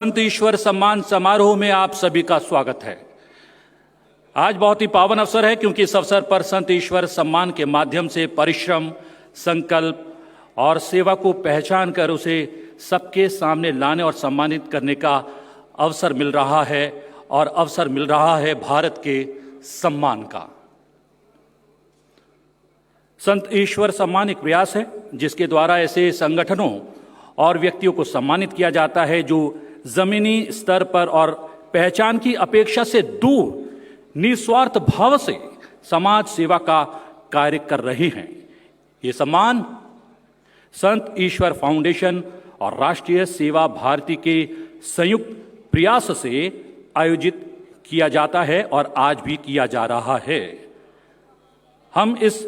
संत ईश्वर सम्मान समारोह में आप सभी का स्वागत है। आज बहुत ही पावन अवसर है क्योंकि इस अवसर पर संत ईश्वर सम्मान के माध्यम से परिश्रम, संकल्प और सेवा को पहचान कर उसे सबके सामने लाने और सम्मानित करने का अवसर मिल रहा है और अवसर मिल रहा है भारत के सम्मान का। संत ईश्वर सम्मान एक प्रयास है जिसके द्वारा ऐसे संगठनों और व्यक्तियों को सम्मानित किया जाता है जो जमीनी स्तर पर और पहचान की अपेक्षा से दूर निस्वार्थ भाव से समाज सेवा का कार्य कर रहे हैं। ये सम्मान संत ईश्वर फाउंडेशन और राष्ट्रीय सेवा भारती के संयुक्त प्रयास से आयोजित किया जाता है और आज भी किया जा रहा है। हम इस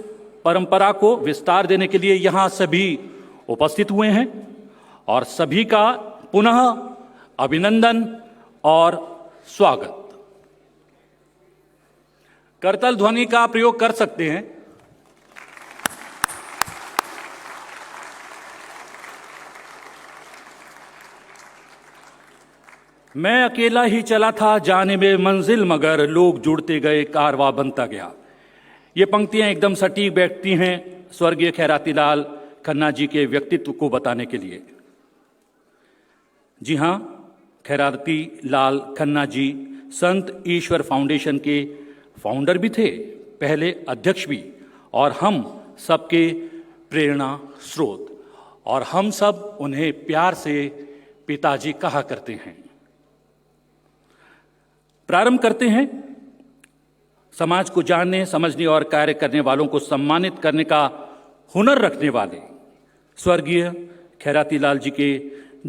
परंपरा को विस्तार देने के लिए यहां सभी उपस्थित हुए हैं और सभी का पुनः अभिनंदन और स्वागत। करताल ध्वनि का प्रयोग कर सकते हैं। मैं अकेला ही चला था जाने में मंजिल, मगर लोग जुड़ते गए कारवा बनता गया। ये पंक्तियां एकदम सटीक बैठती हैं स्वर्गीय खैराती लाल खन्ना जी के व्यक्तित्व को बताने के लिए। जी हां, खैराती लाल खन्ना जी संत ईश्वर फाउंडेशन के फाउंडर भी थे, पहले अध्यक्ष भी, और हम सबके प्रेरणा स्रोत, और हम सब उन्हें प्यार से पिताजी कहा करते हैं। प्रारंभ करते हैं समाज को जानने, समझने और कार्य करने वालों को सम्मानित करने का हुनर रखने वाले स्वर्गीय खैराती लाल जी के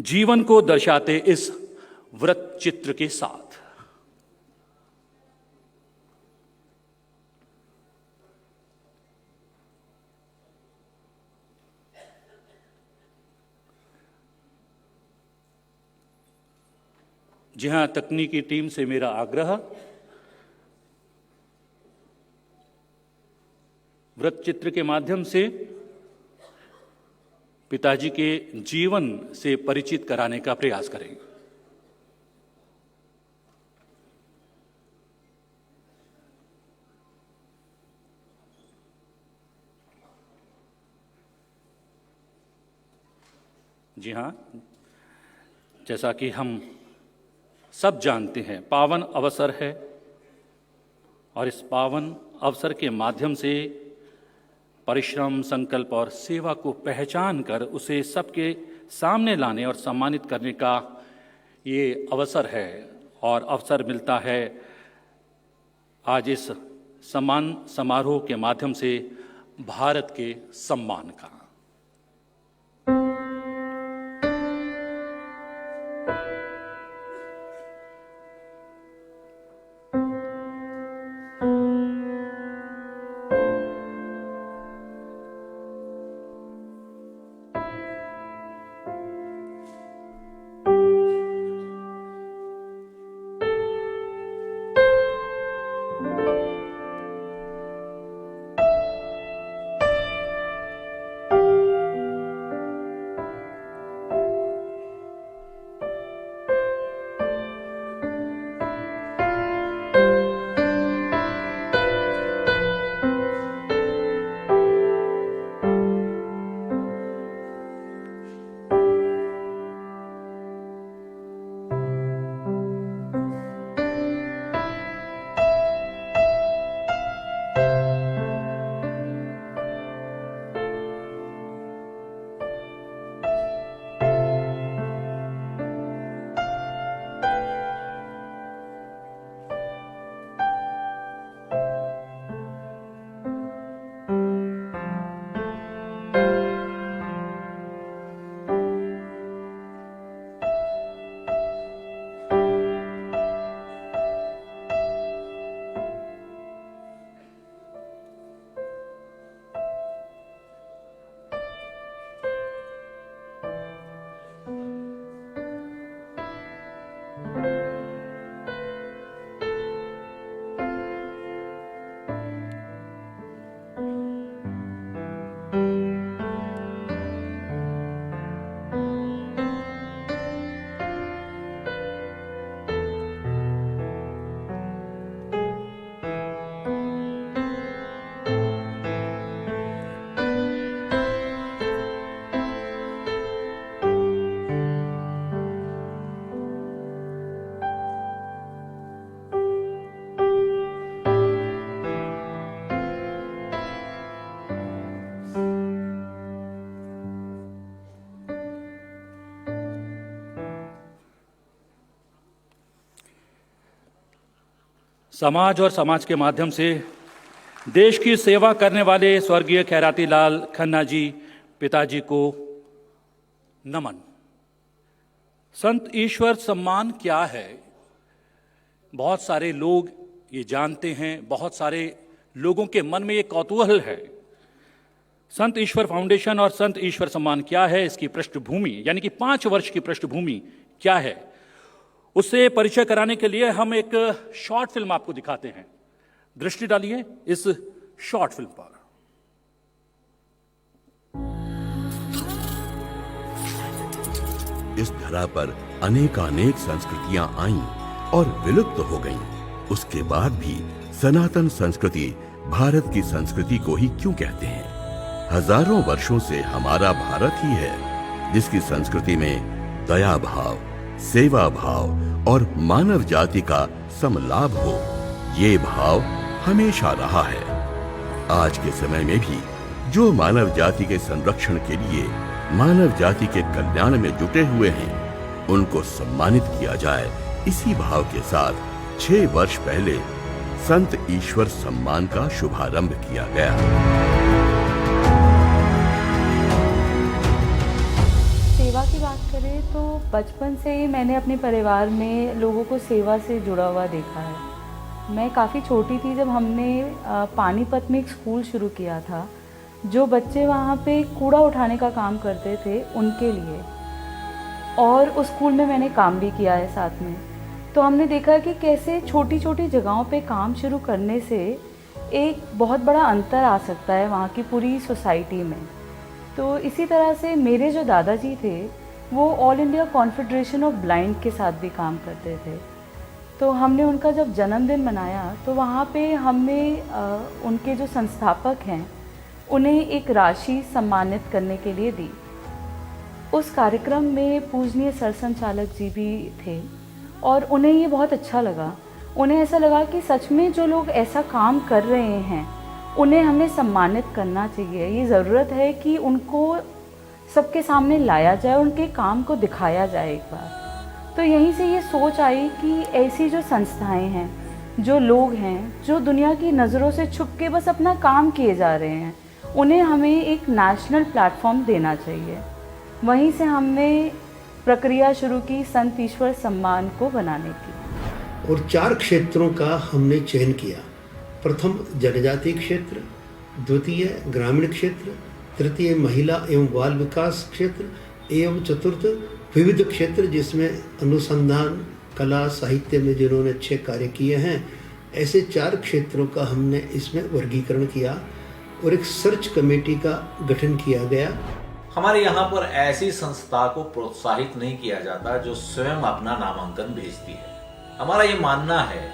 जीवन को दर्शाते इस व्रत चित्र के साथ। जी हां, तकनीकी टीम से मेरा आग्रह, व्रत चित्र के माध्यम से पिताजी के जीवन से परिचित कराने का प्रयास करें। जी हां, जैसा कि हम सब जानते हैं, पावन अवसर है और इस पावन अवसर के माध्यम से परिश्रम, संकल्प और सेवा को पहचान कर उसे सबके सामने लाने और सम्मानित करने का ये अवसर है। और अवसर मिलता है आज इस सम्मान समारोह के माध्यम से भारत के सम्मान का। समाज और समाज के माध्यम से देश की सेवा करने वाले स्वर्गीय खैराती लाल खन्ना जी पिताजी को नमन। संत ईश्वर सम्मान क्या है? बहुत सारे लोग ये जानते हैं, बहुत सारे लोगों के मन में ये कौतूहल है। संत ईश्वर फाउंडेशन और संत ईश्वर सम्मान क्या है, इसकी पृष्ठभूमि यानी कि 5 वर्ष की पृष्ठभूमि क्या है, उससे परिचय कराने के लिए हम एक शॉर्ट फिल्म आपको दिखाते हैं। दृष्टि डालिए इस शॉर्ट फिल्म पर। इस धरा पर अनेकानेक संस्कृतियां आईं और विलुप्त हो गईं। उसके बाद भी सनातन संस्कृति भारत की संस्कृति को ही क्यों कहते हैं? हजारों वर्षों से हमारा भारत ही है जिसकी संस्कृति में दया भाव, सेवा भाव और मानव जाति का समलाभ हो। ये भाव हमेशा रहा है। आज के समय में भी जो मानव जाति के संरक्षण के लिए मानव जाति के कल्याण में जुटे हुए हैं, उनको सम्मानित किया जाए, इसी भाव के साथ 6 वर्ष पहले संत ईश्वर सम्मान का शुभारंभ किया गया। सेवा की बात करें तो बचपन से ही मैंने अपने परिवार में लोगों को सेवा से जुड़ा हुआ देखा है। मैं काफ़ी छोटी थी जब हमने पानीपत में एक स्कूल शुरू किया था। जो बच्चे वहाँ पे कूड़ा उठाने का काम करते थे उनके लिए, और उस स्कूल में मैंने काम भी किया है साथ में। तो हमने देखा कि कैसे छोटी छोटी जगहों पे काम शुरू करने से एक बहुत बड़ा अंतर आ सकता है वहाँ की पूरी सोसाइटी में। तो इसी तरह से मेरे जो दादाजी थे वो all India confederation of blind के साथ भी काम करते थे। तो हमने उनका जब जन्मदिन मनाया तो वहाँ पे हमने उनके जो संस्थापक हैं उन्हें एक राशि सम्मानित करने के लिए दी। उस कार्यक्रम में पूजनीय सरसंचालक जी भी थे और उन्हें ये बहुत अच्छा लगा। उन्हें ऐसा लगा कि सच में जो लोग ऐसा काम कर रहे हैं उन्हें हमें सम्मानित करना चाहिए। ये ज़रूरत है कि उनको सबके सामने लाया जाए, उनके काम को दिखाया जाए एक बार। तो यहीं से ये सोच आई कि ऐसी जो संस्थाएं हैं, जो लोग हैं, जो दुनिया की नज़रों से छुप के बस अपना काम किए जा रहे हैं, उन्हें हमें एक नेशनल प्लेटफॉर्म देना चाहिए। वहीं से हमने प्रक्रिया शुरू की संत ईश्वर सम्मान को बनाने की। और 4 क्षेत्रों का हमने चयन किया। प्रथम जनजातीय क्षेत्र, द्वितीय ग्रामीण क्षेत्र, तृतीय महिला एवं बाल विकास क्षेत्र एवं चतुर्थ विविध क्षेत्र, जिसमें अनुसंधान, कला, साहित्य में जिन्होंने अच्छे कार्य किए हैं, ऐसे 4 क्षेत्रों का हमने इसमें वर्गीकरण किया और एक सर्च कमेटी का गठन किया गया। हमारे यहाँ पर ऐसी संस्था को प्रोत्साहित नहीं किया जाता जो स्वयं अपना नामांकन भेजती है। हमारा ये मानना है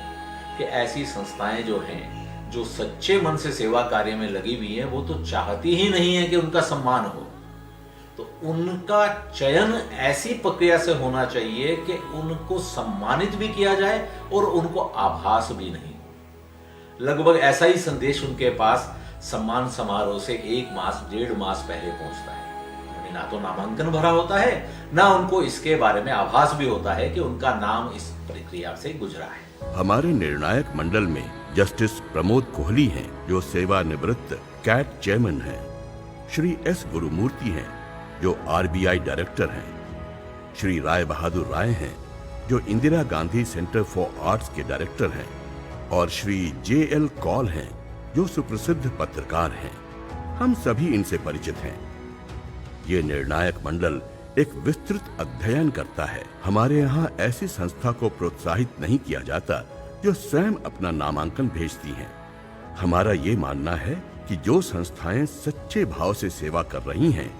कि ऐसी संस्थाएं जो हैं, जो सच्चे मन से सेवा कार्य में लगी हुई है, वो तो चाहती ही नहीं है कि उनका सम्मान हो। तो उनका चयन ऐसी प्रक्रिया से होना चाहिए कि उनको सम्मानित भी किया जाए और उनको आभास भी नहीं। लगभग ऐसा ही संदेश उनके पास सम्मान समारोह से 1 मास 1.5 मास पहले पहुंचता है। ना तो नामांकन भरा होता है, ना उनको इसके बारे में आभास भी होता है कि उनका नाम इस प्रक्रिया से गुजरा है। हमारे निर्णायक मंडल में जस्टिस प्रमोद कोहली हैं, जो सेवानिवृत्त कैट चेयरमैन हैं। श्री एस गुरुमूर्ति हैं, जो आरबीआई डायरेक्टर हैं। श्री राय बहादुर राय हैं, जो Indira Gandhi centre for arts के डायरेक्टर हैं। और श्री JL कौल हैं, जो सुप्रसिद्ध पत्रकार हैं। हम सभी इनसे परिचित हैं। ये निर्णायक मंडल एक विस्तृत अध्ययन करता है। हमारे यहाँ ऐसी संस्था को प्रोत्साहित नहीं किया जाता जो स्वयं अपना नामांकन भेजती हैं। हमारा ये मानना है कि जो संस्थाएं सच्चे भाव से सेवा कर रही हैं,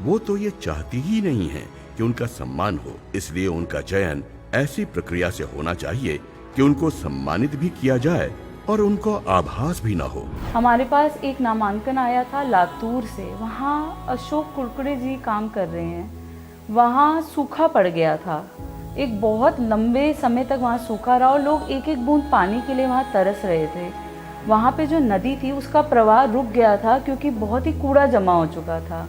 वो तो ये चाहती ही नहीं है कि उनका सम्मान हो। इसलिए उनका चयन ऐसी प्रक्रिया से होना चाहिए कि उनको सम्मानित भी किया जाए और उनको आभास भी ना हो। हमारे पास एक नामांकन आया था लातूर से। वहाँ अशोक कुरकुरे जी काम कर रहे हैं। वहाँ सूखा पड़ गया था, एक बहुत लंबे समय तक वहाँ सूखा रहा और लोग एक एक बूंद पानी के लिए वहाँ तरस रहे थे। वहाँ पे जो नदी थी उसका प्रवाह रुक गया था क्योंकि बहुत ही कूड़ा जमा हो चुका था।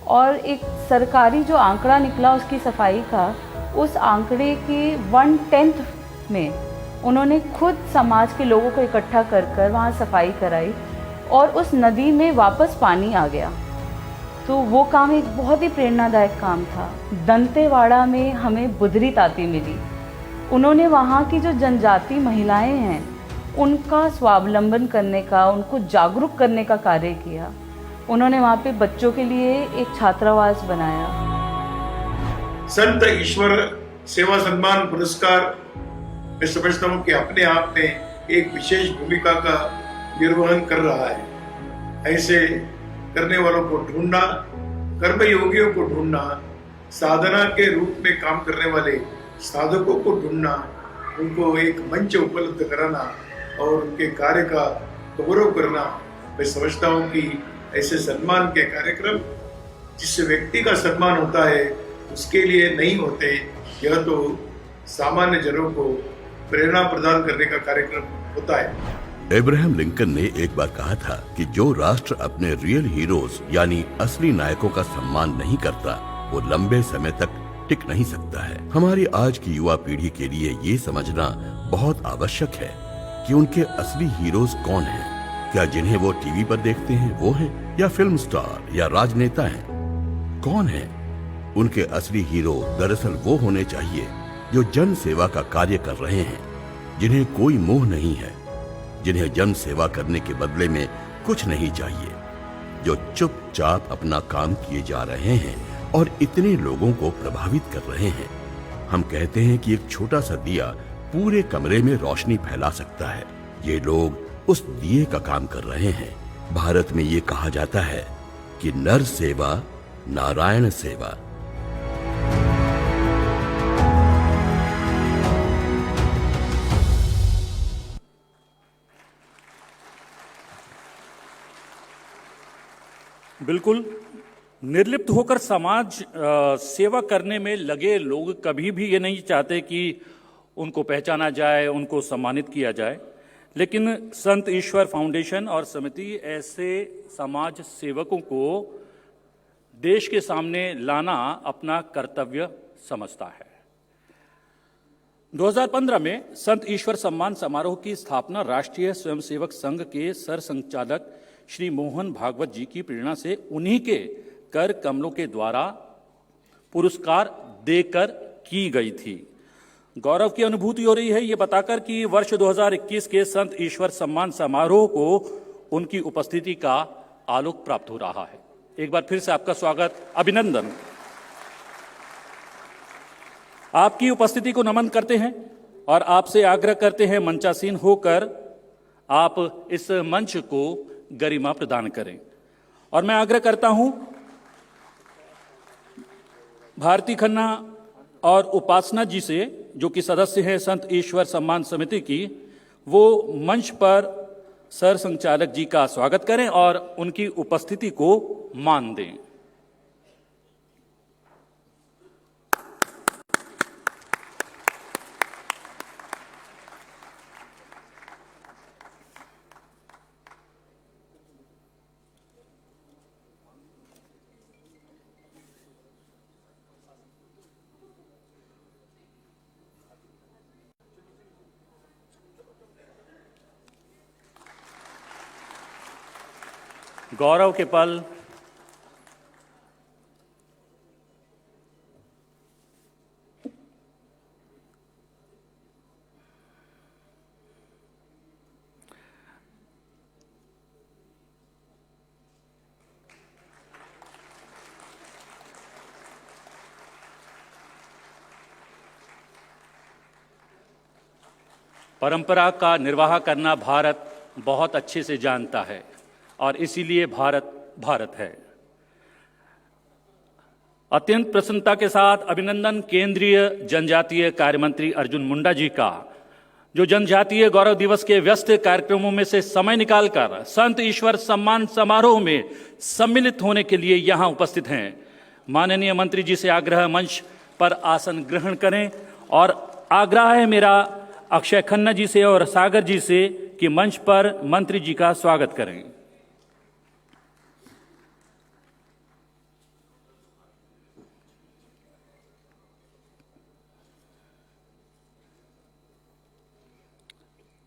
और एक सरकारी जो आंकड़ा निकला उसकी सफाई का, उस आंकड़े के 1/10 में उन्होंने खुद समाज के लोगों को इकट्ठा कर कर वहाँ सफाई कराई और उस नदी में वापस पानी आ गया। तो वो काम एक बहुत ही प्रेरणादायक काम था। दंतेवाड़ा में हमें बुधरी ताती मिली। उन्होंने वहाँ की जो जनजाति महिलाएं हैं उनका स्वावलंबन करने का, उनको जागरूक करने का कार्य किया। उन्होंने वहाँ पे बच्चों के लिए एक छात्रावास बनाया। संत ईश्वर सेवा सम्मान पुरस्कार मैं समझता हूँ कि अपने आप में एक विशेष भूमिका का निर्वहन कर रहा है। ऐसे करने वालों को ढूंढना, कर्मयोगियों को ढूंढना, साधना के रूप में काम करने वाले साधकों को ढूंढना, उनको एक मंच उपलब्ध कराना और उनके कार्य का गौरव करना, मैं समझता हूँ कि ऐसे सम्मान के कार्यक्रम जिस व्यक्ति का सम्मान होता है उसके लिए नहीं होते, यह तो सामान्य जनों को प्रेरणा प्रदान करने का कार्यक्रम होता है। अब्राहम लिंकन ने एक बार कहा था कि जो राष्ट्र अपने रियल हीरोज यानी असली नायकों का सम्मान नहीं करता वो लंबे समय तक टिक नहीं सकता है। हमारी आज की युवा पीढ़ी के लिए ये समझना बहुत आवश्यक है कि उनके असली हीरोज कौन हैं। क्या जिन्हें वो टीवी पर देखते हैं वो हैं, या फिल्म स्टार या राजनेता हैं? कौन है? उनके असली हीरो दरअसल वो होने चाहिए जो जन सेवा का कार्य कर रहे हैं, जिन्हें कोई मोह नहीं है, जिन्हें जन सेवा करने के बदले में कुछ नहीं चाहिए, जो चुपचाप अपना काम किए जा रहे हैं और इतने लोगों को प्रभावित कर रहे हैं। हम कहते हैं कि एक छोटा सा दिया पूरे कमरे में रोशनी फैला सकता है। ये लोग उस दिए का काम कर रहे हैं। भारत में ये कहा जाता है कि नर सेवा नारायण सेवा। बिल्कुल, निर्लिप्त होकर समाज सेवा करने में लगे लोग कभी भी ये नहीं चाहते कि उनको पहचाना जाए, उनको सम्मानित किया जाए। लेकिन संत ईश्वर फाउंडेशन और समिति ऐसे समाज सेवकों को देश के सामने लाना अपना कर्तव्य समझता है। 2015 में संत ईश्वर सम्मान समारोह की स्थापना राष्ट्रीय स्वयंसेवक संघ के सरसंघचालक श्री मोहन भागवत जी की प्रेरणा से उन्हीं के कर कमलों के द्वारा पुरस्कार देकर की गई थी। गौरव की अनुभूति हो रही है ये बताकर कि वर्ष 2021 के संत ईश्वर सम्मान समारोह को उनकी उपस्थिति का आलोक प्राप्त हो रहा है। एक बार फिर से आपका स्वागत, अभिनंदन। आपकी उपस्थिति को नमन करते हैं और आपसे आग्रह करते हैं मंचासीन होकर आप इस मंच को गरिमा प्रदान करें। और मैं आग्रह करता हूं भारती खन्ना और उपासना जी से, जो कि सदस्य हैं संत ईश्वर सम्मान समिति की, वो मंच पर सर संचालक जी का स्वागत करें और उनकी उपस्थिति को मान दें। गौरव के पल परंपरा का निर्वाह करना भारत बहुत अच्छे से जानता है और इसीलिए भारत भारत है। अत्यंत प्रसन्नता के साथ अभिनंदन केंद्रीय जनजातीय कार्य मंत्री अर्जुन मुंडा जी का, जो जनजातीय गौरव दिवस के व्यस्त कार्यक्रमों में से समय निकालकर संत ईश्वर सम्मान समारोह में सम्मिलित होने के लिए यहां उपस्थित हैं। माननीय मंत्री जी से आग्रह मंच पर आसन ग्रहण करें और आग्रह है मेरा अक्षय खन्ना जी से और सागर जी से कि मंच पर मंत्री जी का स्वागत करें।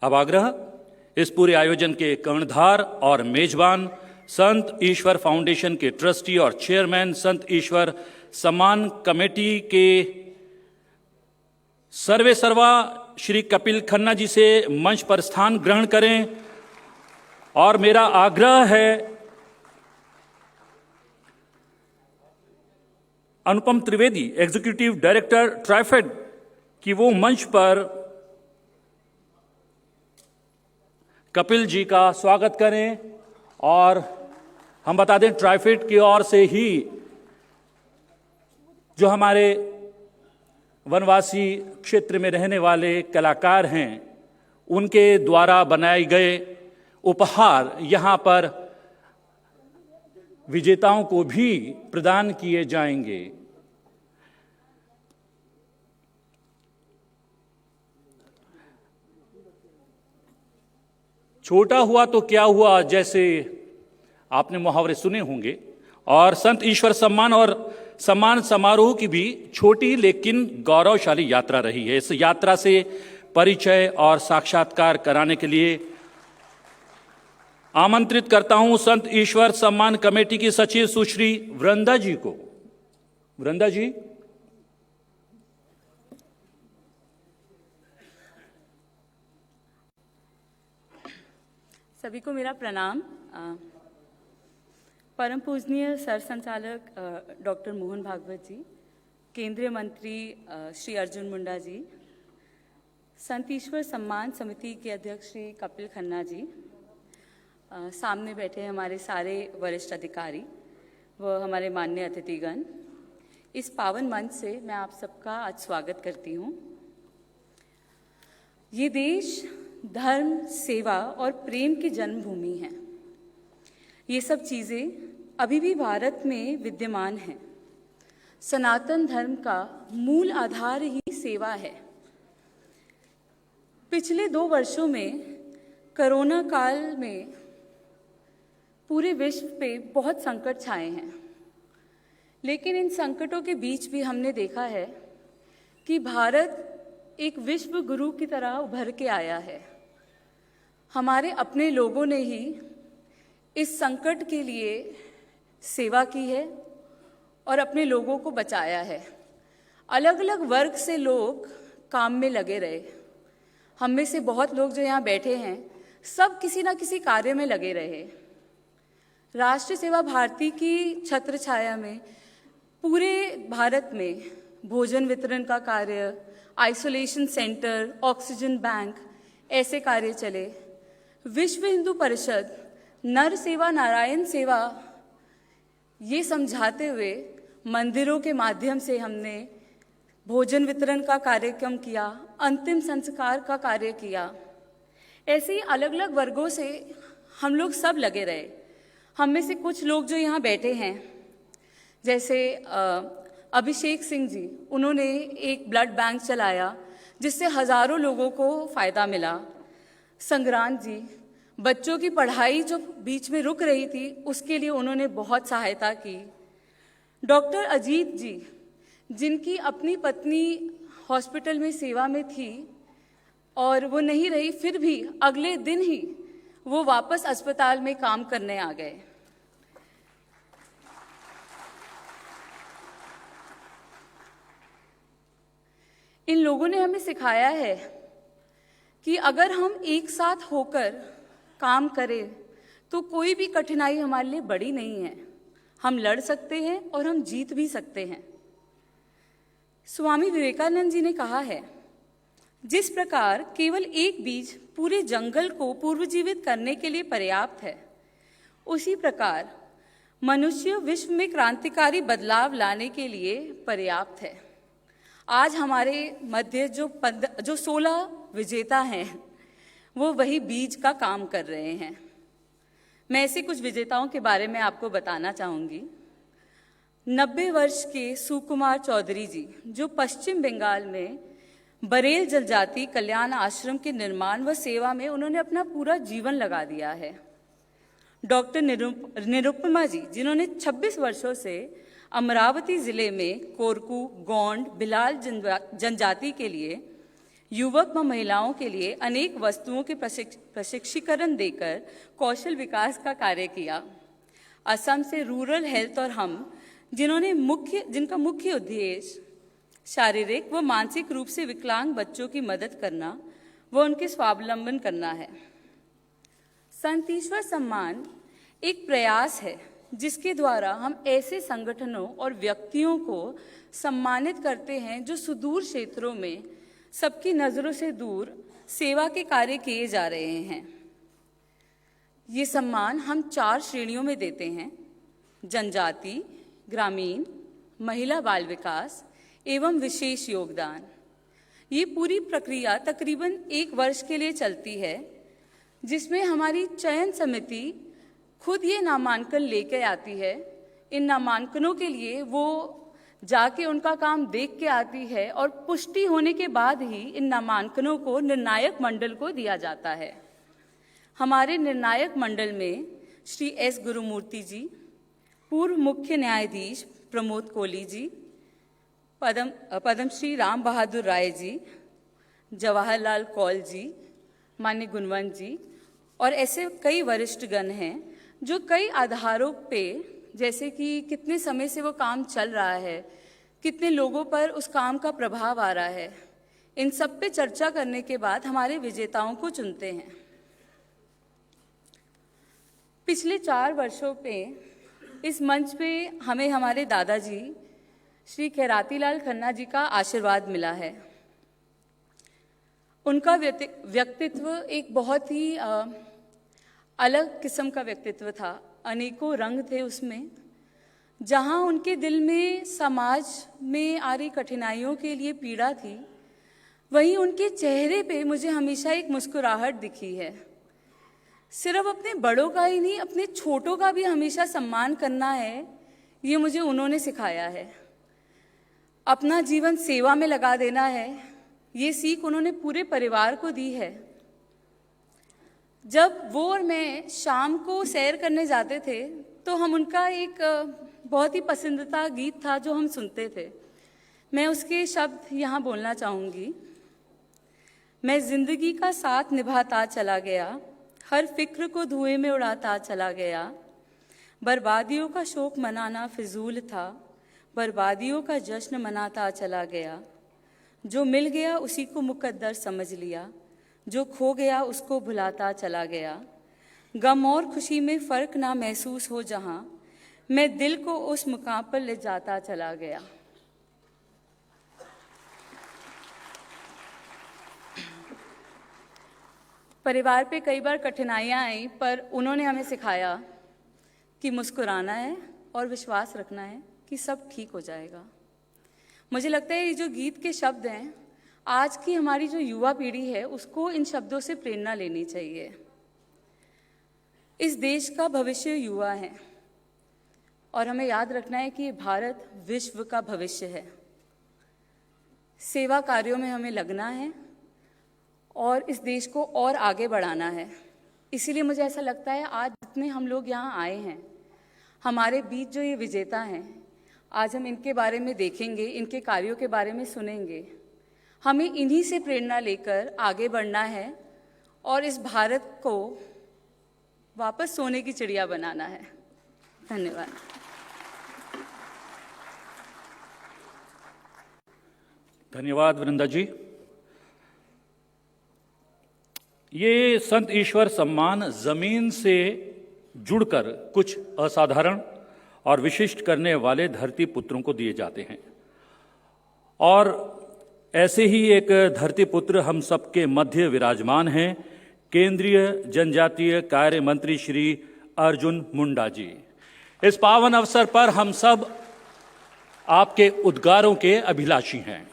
अब आग्रह, इस पूरे आयोजन के कर्णधार और मेजबान संत ईश्वर फाउंडेशन के ट्रस्टी और चेयरमैन संत ईश्वर सम्मान कमेटी के सर्वे सर्वा श्री कपिल खन्ना जी से मंच पर स्थान ग्रहण करें। और मेरा आग्रह है अनुपम त्रिवेदी, एग्जीक्यूटिव डायरेक्टर ट्राइफेड, कि वो मंच पर कपिल जी का स्वागत करें। और हम बता दें, ट्राइफेड की ओर से ही जो हमारे वनवासी क्षेत्र में रहने वाले कलाकार हैं, उनके द्वारा बनाए गए उपहार यहां पर विजेताओं को भी प्रदान किए जाएंगे। छोटा हुआ तो क्या हुआ, जैसे आपने मुहावरे सुने होंगे। और संत ईश्वर सम्मान और सम्मान समारोह की भी छोटी लेकिन गौरवशाली यात्रा रही है। इस यात्रा से परिचय और साक्षात्कार कराने के लिए आमंत्रित करता हूं संत ईश्वर सम्मान कमेटी की सचिव सुश्री वृंदा जी को। वृंदा जी। सभी को मेरा प्रणाम। परम पूजनीय सर संचालक डॉक्टर मोहन भागवत जी, केंद्रीय मंत्री श्री अर्जुन मुंडा जी, संत ईश्वर सम्मान समिति के अध्यक्ष श्री कपिल खन्ना जी, सामने बैठे हमारे सारे वरिष्ठ अधिकारी व हमारे माननीय अतिथिगण, इस पावन मंच से मैं आप सबका आज स्वागत करती हूँ। ये देश धर्म, सेवा और प्रेम की जन्मभूमि है। ये सब चीज़ें अभी भी भारत में विद्यमान हैं। सनातन धर्म का मूल आधार ही सेवा है। पिछले 2 वर्षों में कोरोना काल में पूरे विश्व पे बहुत संकट छाए हैं, लेकिन इन संकटों के बीच भी हमने देखा है कि भारत एक विश्व गुरु की तरह उभर के आया है। हमारे अपने लोगों ने ही इस संकट के लिए सेवा की है और अपने लोगों को बचाया है। अलग अलग वर्ग से लोग काम में लगे रहे। हम में से बहुत लोग जो यहाँ बैठे हैं, सब किसी ना किसी कार्य में लगे रहे। राष्ट्रीय सेवा भारती की छत्र छाया में पूरे भारत में भोजन वितरण का कार्य, आइसोलेशन सेंटर, ऑक्सीजन बैंक, ऐसे कार्य चले। विश्व हिंदू परिषद नर सेवा नारायण सेवा ये समझाते हुए मंदिरों के माध्यम से हमने भोजन वितरण का कार्यक्रम किया, अंतिम संस्कार का कार्य किया। ऐसे ही अलग अलग वर्गों से हम लोग सब लगे रहे। हम में से कुछ लोग जो यहाँ बैठे हैं, जैसे अभिषेक सिंह जी, उन्होंने एक ब्लड बैंक चलाया जिससे हजारों लोगों को फ़ायदा मिला। संग्रांत जी, बच्चों की पढ़ाई जो बीच में रुक रही थी, उसके लिए उन्होंने बहुत सहायता की। डॉक्टर अजीत जी, जिनकी अपनी पत्नी हॉस्पिटल में सेवा में थी और वो नहीं रही, फिर भी अगले दिन ही वो वापस अस्पताल में काम करने आ गए। इन लोगों ने हमें सिखाया है कि अगर हम एक साथ होकर काम करें तो कोई भी कठिनाई हमारे लिए बड़ी नहीं है। हम लड़ सकते हैं और हम जीत भी सकते हैं। स्वामी विवेकानंद जी ने कहा है, जिस प्रकार केवल एक बीज पूरे जंगल को पूर्वजीवित करने के लिए पर्याप्त है, उसी प्रकार मनुष्य विश्व में क्रांतिकारी बदलाव लाने के लिए पर्याप्त है। आज हमारे मध्य जो 16 विजेता हैं, वो वही बीज का काम कर रहे हैं। मैं ऐसे कुछ विजेताओं के बारे में आपको बताना चाहूँगी। 90 वर्ष के सुकुमार चौधरी जी, जो पश्चिम बंगाल में बरेल जनजाति कल्याण आश्रम के निर्माण व सेवा में उन्होंने अपना पूरा जीवन लगा दिया है। डॉक्टर निरुपमा जी, जिन्होंने 26 वर्षों से अमरावती जिले में कोरकू, गोंड, बिलाल जनजाति के लिए युवक व महिलाओं के लिए अनेक वस्तुओं के प्रशिक्षीकरण देकर कौशल विकास का कार्य किया। असम से रूरल हेल्थ और हम जिनका मुख्य उद्देश्य शारीरिक व मानसिक रूप से विकलांग बच्चों की मदद करना व उनके स्वावलंबन करना है। संत ईश्वर सम्मान एक प्रयास है जिसके द्वारा हम ऐसे संगठनों और व्यक्तियों को सम्मानित करते हैं जो सुदूर क्षेत्रों में सबकी नज़रों से दूर सेवा के कार्य किए जा रहे हैं। ये सम्मान हम 4 श्रेणियों में देते हैं: जनजाति, ग्रामीण, महिला बाल विकास एवं विशेष योगदान। ये पूरी प्रक्रिया तकरीबन 1 वर्ष के लिए चलती है, जिसमें हमारी चयन समिति खुद ये नामांकन लेके आती है। इन नामांकनों के लिए वो जाके उनका काम देख के आती है और पुष्टि होने के बाद ही इन नामांकनों को निर्णायक मंडल को दिया जाता है। हमारे निर्णायक मंडल में श्री एस गुरुमूर्ति जी, पूर्व मुख्य न्यायाधीश प्रमोद कोहली जी, पद्मश्री राम बहादुर राय जी, जवाहरलाल कौल जी, माननीय गुणवंत जी और ऐसे कई वरिष्ठगण हैं जो कई आधारों पे, जैसे कि कितने समय से वो काम चल रहा है, कितने लोगों पर उस काम का प्रभाव आ रहा है, इन सब पे चर्चा करने के बाद हमारे विजेताओं को चुनते हैं। पिछले 4 वर्षों पे इस मंच पे हमें हमारे दादाजी श्री खैरातीलाल खन्ना जी का आशीर्वाद मिला है। उनका व्यक्तित्व एक बहुत ही अलग किस्म का व्यक्तित्व था। अनेकों रंग थे उसमें। जहाँ उनके दिल में समाज में आ रही कठिनाइयों के लिए पीड़ा थी, वहीं उनके चेहरे पे मुझे हमेशा एक मुस्कुराहट दिखी है। सिर्फ अपने बड़ों का ही नहीं, अपने छोटों का भी हमेशा सम्मान करना है, ये मुझे उन्होंने सिखाया है। अपना जीवन सेवा में लगा देना है, ये सीख उन्होंने पूरे परिवार को दी है। जब वो और मैं शाम को सैर करने जाते थे तो हम उनका एक बहुत ही पसंदीदा गीत था जो हम सुनते थे। मैं उसके शब्द यहाँ बोलना चाहूँगी। मैं जिंदगी का साथ निभाता चला गया, हर फिक्र को धुएं में उड़ाता चला गया। बर्बादियों का शोक मनाना फिजूल था, बर्बादियों का जश्न मनाता चला गया। जो मिल गया उसी को मुकद्दर समझ लिया, जो खो गया उसको भुलाता चला गया। गम और खुशी में फ़र्क ना महसूस हो जहाँ, मैं दिल को उस मुकाम पर ले जाता चला गया। परिवार पे कई बार कठिनाइयाँ आई, पर उन्होंने हमें सिखाया कि मुस्कुराना है और विश्वास रखना है कि सब ठीक हो जाएगा। मुझे लगता है ये जो गीत के शब्द हैं, आज की हमारी जो युवा पीढ़ी है उसको इन शब्दों से प्रेरणा लेनी चाहिए। इस देश का भविष्य युवा है और हमें याद रखना है कि भारत विश्व का भविष्य है। सेवा कार्यों में हमें लगना है और इस देश को और आगे बढ़ाना है। इसीलिए मुझे ऐसा लगता है आज जितने हम लोग यहाँ आए हैं, हमारे बीच जो ये विजेता हैं, आज हम इनके बारे में देखेंगे, इनके कार्यों के बारे में सुनेंगे। हमें इन्हीं से प्रेरणा लेकर आगे बढ़ना है और इस भारत को वापस सोने की चिड़िया बनाना है। धन्यवाद। धन्यवाद वृंदा जी। ये संत ईश्वर सम्मान जमीन से जुड़कर कुछ असाधारण और विशिष्ट करने वाले धरती पुत्रों को दिए जाते हैं, और ऐसे ही एक धरती पुत्र हम सबके मध्य विराजमान हैं, केंद्रीय जनजातीय कार्य मंत्री श्री अर्जुन मुंडा जी। इस पावन अवसर पर हम सब आपके उद्गारों के अभिलाषी हैं।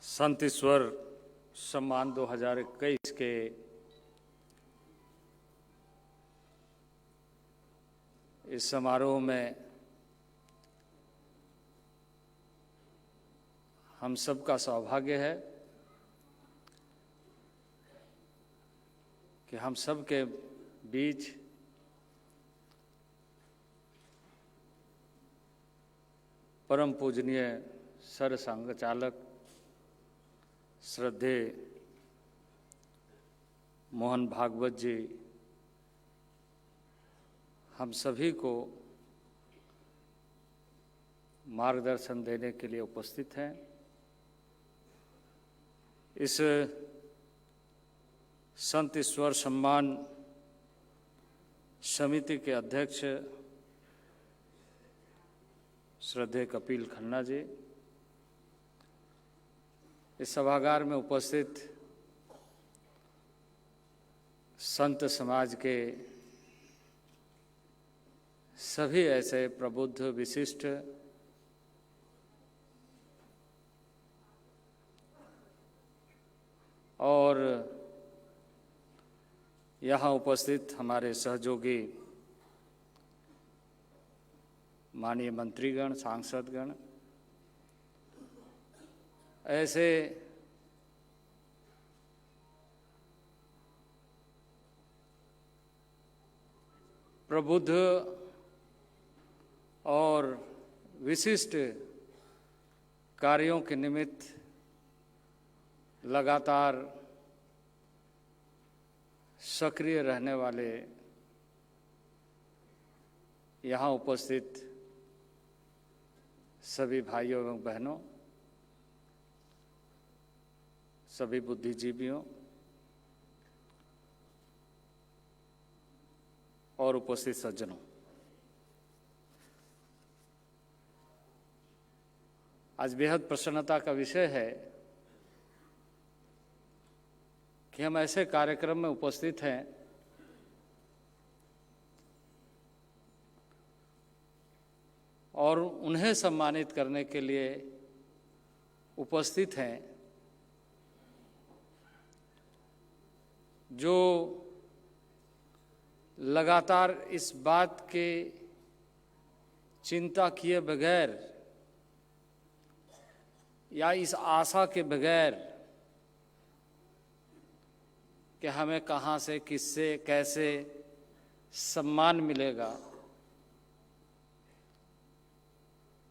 संत ईश्वर सम्मान 2021 के इस समारोह में हम सबका सौभाग्य है कि हम सब के बीच परम पूजनीय सर संघ चालक श्रद्धेय मोहन भागवत जी हम सभी को मार्गदर्शन देने के लिए उपस्थित हैं। इस संत ईश्वर सम्मान समिति के अध्यक्ष श्रद्धेय कपिल खन्ना जी, इस सभागार में उपस्थित संत समाज के सभी ऐसे प्रबुद्ध विशिष्ट और यहाँ उपस्थित हमारे सहयोगी माननीय मंत्रीगण, सांसदगण, ऐसे प्रबुद्ध और विशिष्ट कार्यों के निमित्त लगातार सक्रिय रहने वाले यहाँ उपस्थित सभी भाइयों एवं बहनों, सभी बुद्धिजीवियों और उपस्थित सज्जनों, आज बेहद प्रसन्नता का विषय है कि हम ऐसे कार्यक्रम में उपस्थित हैं और उन्हें सम्मानित करने के लिए उपस्थित हैं जो लगातार इस बात के चिंता किए बगैर या इस आशा के बगैर कि हमें कहाँ से, किससे, कैसे सम्मान मिलेगा,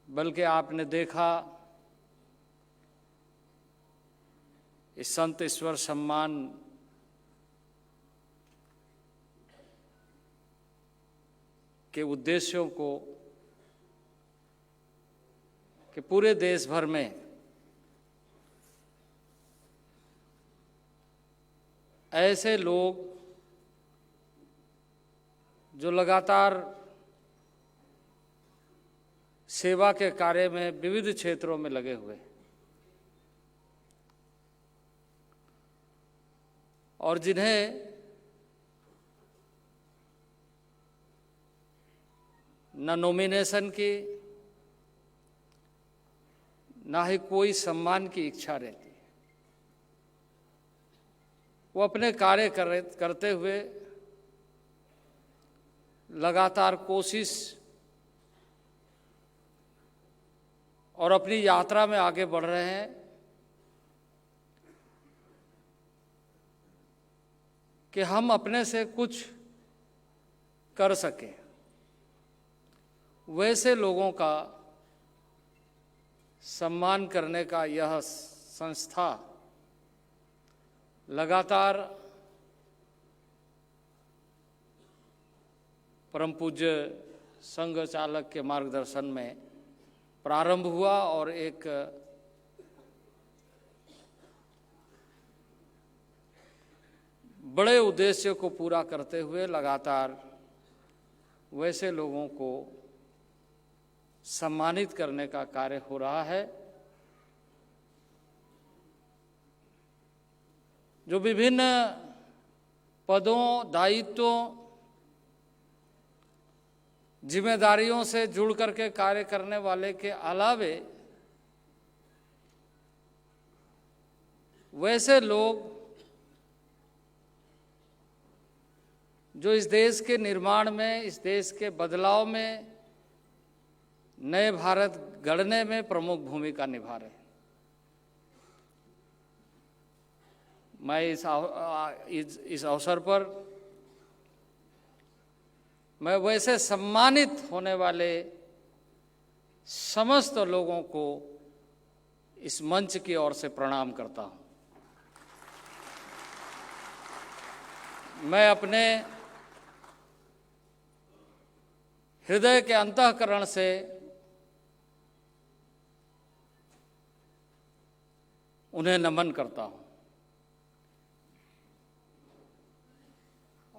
बल्कि आपने देखा इस संत ईश्वर सम्मान के उद्देश्यों को कि पूरे देश भर में ऐसे लोग जो लगातार सेवा के कार्य में विविध क्षेत्रों में लगे हुए और जिन्हें न नॉमिनेशन की ना ही कोई सम्मान की इच्छा रहती, वो अपने कार्य करते हुए लगातार कोशिश और अपनी यात्रा में आगे बढ़ रहे हैं कि हम अपने से कुछ कर सकें। वैसे लोगों का सम्मान करने का यह संस्था लगातार परम पूज्य संघ चालक के मार्गदर्शन में प्रारंभ हुआ और एक बड़े उद्देश्य को पूरा करते हुए लगातार वैसे लोगों को सम्मानित करने का कार्य हो रहा है जो विभिन्न पदों, दायित्वों, जिम्मेदारियों से जुड़ करके कार्य करने वाले के अलावे वैसे लोग जो इस देश के निर्माण में, इस देश के बदलाव में, नए भारत गढ़ने में प्रमुख भूमिका निभा रहे हैं। मैं इस अवसर पर मैं वैसे सम्मानित होने वाले समस्त लोगों को इस मंच की ओर से प्रणाम करता हूं। मैं अपने हृदय के अंतःकरण से उन्हें नमन करता हूं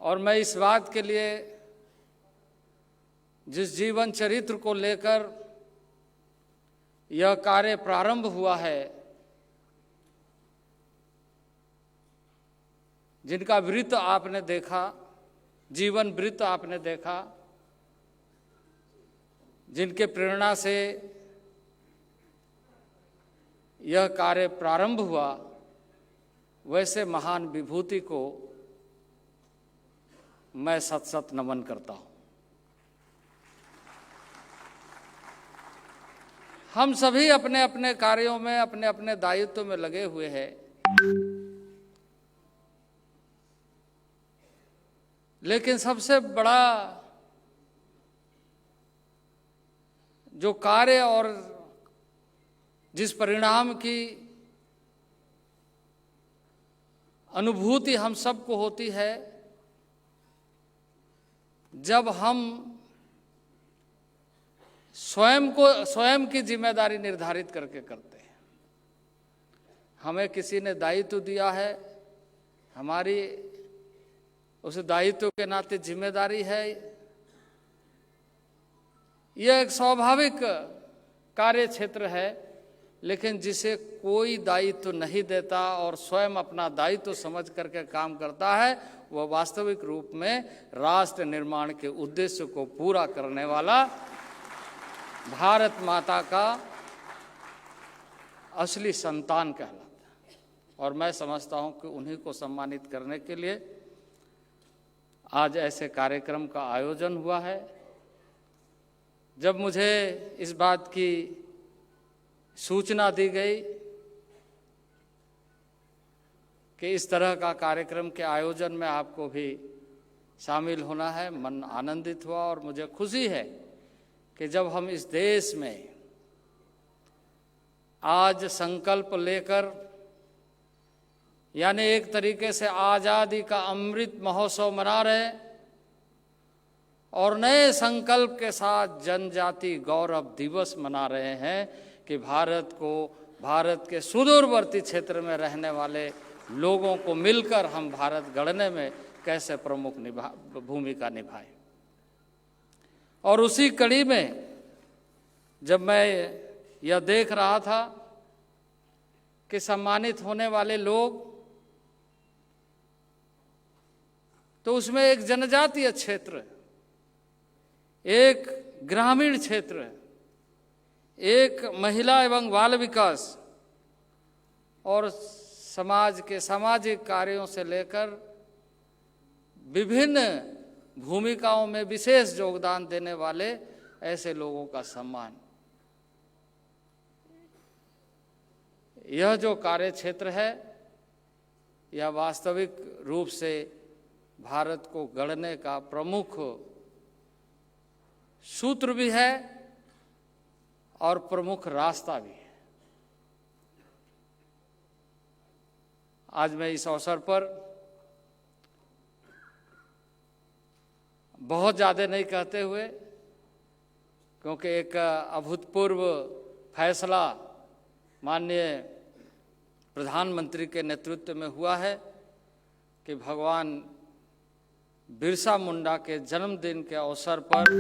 और मैं इस बात के लिए, जिस जीवन चरित्र को लेकर यह कार्य प्रारंभ हुआ है, जिनका वृत्त आपने देखा, जीवन वृत्त आपने देखा, जिनके प्रेरणा से यह कार्य प्रारंभ हुआ, वैसे महान विभूति को मैं सत सत नमन करता हूं। हम सभी अपने अपने कार्यों में, अपने अपने दायित्व में लगे हुए हैं, लेकिन सबसे बड़ा जो कार्य और जिस परिणाम की अनुभूति हम सबको होती है, जब हम स्वयं की जिम्मेदारी निर्धारित करके करते हैं। हमें किसी ने दायित्व दिया है, हमारी उस दायित्व के नाते जिम्मेदारी है। यह एक स्वाभाविक कार्य क्षेत्र है, लेकिन जिसे कोई दायित्व नहीं देता और स्वयं अपना दायित्व समझ करके काम करता है, वह वास्तविक रूप में राष्ट्र निर्माण के उद्देश्य को पूरा करने वाला भारत माता का असली संतान कहलाता है। और मैं समझता हूं कि उन्हीं को सम्मानित करने के लिए आज ऐसे कार्यक्रम का आयोजन हुआ है। जब मुझे इस बात की सूचना दी गई कि इस तरह का कार्यक्रम के आयोजन में आपको भी शामिल होना है, मन आनंदित हुआ और मुझे खुशी है कि जब हम इस देश में आज संकल्प लेकर, यानी एक तरीके से आज़ादी का अमृत महोत्सव मना रहे और नए संकल्प के साथ जनजाति गौरव दिवस मना रहे हैं कि भारत के सुदूरवर्ती क्षेत्र में रहने वाले लोगों को मिलकर हम भारत गढ़ने में कैसे प्रमुख भूमिका निभाएं। और उसी कड़ी में जब मैं यह देख रहा था कि सम्मानित होने वाले लोग, तो उसमें एक जनजातीय क्षेत्र, एक ग्रामीण क्षेत्र, एक महिला एवं बाल विकास और समाज के सामाजिक कार्यों से लेकर विभिन्न भूमिकाओं में विशेष योगदान देने वाले ऐसे लोगों का सम्मान, यह जो कार्य क्षेत्र है, यह वास्तविक रूप से भारत को गढ़ने का प्रमुख सूत्र भी है और प्रमुख रास्ता भी है। आज मैं इस अवसर पर बहुत ज़्यादा नहीं कहते हुए, क्योंकि एक अभूतपूर्व फैसला माननीय प्रधानमंत्री के नेतृत्व में हुआ है कि भगवान बिरसा मुंडा के जन्मदिन के अवसर पर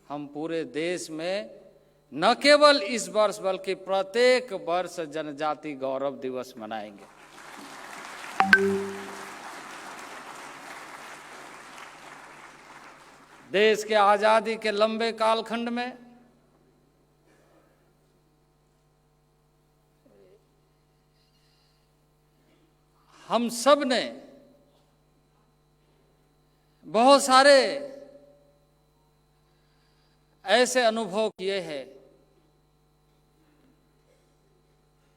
हम पूरे देश में न केवल इस वर्ष बल्कि प्रत्येक वर्ष जनजाति गौरव दिवस मनाएंगे। देश के आजादी के लंबे कालखंड में हम सब ने बहुत सारे ऐसे अनुभव किए हैं,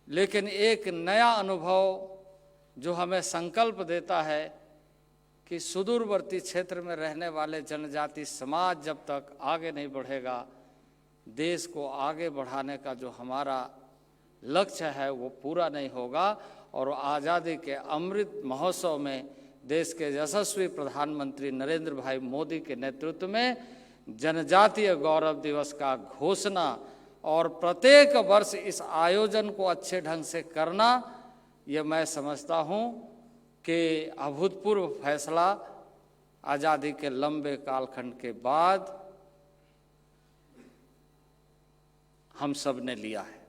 लेकिन एक नया अनुभव जो हमें संकल्प देता है कि सुदूरवर्ती क्षेत्र में रहने वाले जनजाति समाज जब तक आगे नहीं बढ़ेगा, देश को आगे बढ़ाने का जो हमारा लक्ष्य है वो पूरा नहीं होगा। और आज़ादी के अमृत महोत्सव में देश के यशस्वी प्रधानमंत्री नरेंद्र भाई मोदी के नेतृत्व में जनजातीय गौरव दिवस का घोषणा और प्रत्येक वर्ष इस आयोजन को अच्छे ढंग से करना, ये मैं समझता हूँ कि अभूतपूर्व फैसला आज़ादी के लंबे कालखंड के बाद हम सब ने लिया है।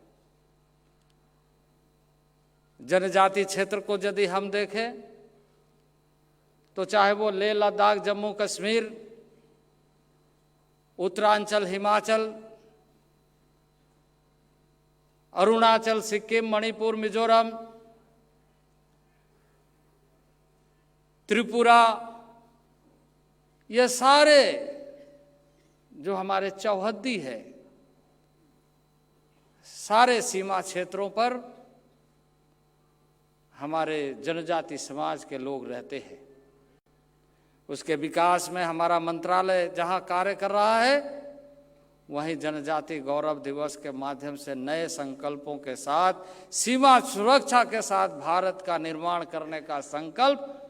जनजाति क्षेत्र को यदि हम देखें तो चाहे वो लेह लद्दाख जम्मू कश्मीर, उत्तरांचल हिमाचल, अरुणाचल सिक्किम मणिपुर मिजोरम, त्रिपुरा, ये सारे जो हमारे चौहद्दी है, सारे सीमा क्षेत्रों पर हमारे जनजाति समाज के लोग रहते हैं। उसके विकास में हमारा मंत्रालय जहां कार्य कर रहा है, वहीं जनजाति गौरव दिवस के माध्यम से नए संकल्पों के साथ सीमा सुरक्षा के साथ भारत का निर्माण करने का संकल्प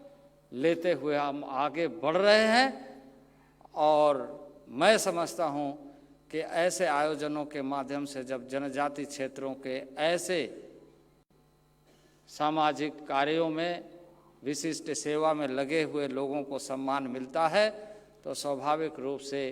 लेते हुए हम आगे बढ़ रहे हैं। और मैं समझता हूं कि ऐसे आयोजनों के माध्यम से जब जनजाति क्षेत्रों के ऐसे सामाजिक कार्यों में विशिष्ट सेवा में लगे हुए लोगों को सम्मान मिलता है, तो स्वाभाविक रूप से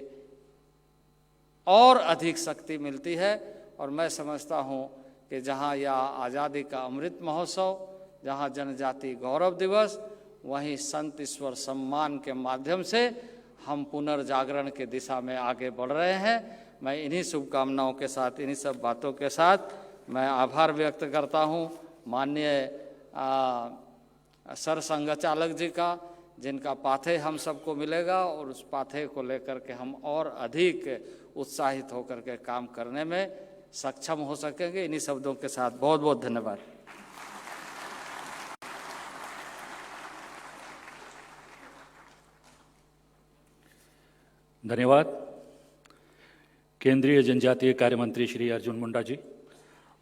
और अधिक शक्ति मिलती है। और मैं समझता हूँ कि जहाँ यह आज़ादी का अमृत महोत्सव, जहाँ जनजाति गौरव दिवस, वहीं संत ईश्वर सम्मान के माध्यम से हम पुनर्जागरण की दिशा में आगे बढ़ रहे हैं। मैं इन्हीं शुभकामनाओं के साथ, इन्हीं सब बातों के साथ मैं आभार व्यक्त करता हूँ माननीय सर संघ चालक जी का, जिनका पाथे हम सबको मिलेगा और उस पाथे को लेकर के हम और अधिक उत्साहित होकर के काम करने में सक्षम हो सकेंगे। इन्हीं शब्दों के साथ बहुत बहुत धन्यवाद। धन्यवाद केंद्रीय जनजातीय कार्य मंत्री श्री अर्जुन मुंडा जी।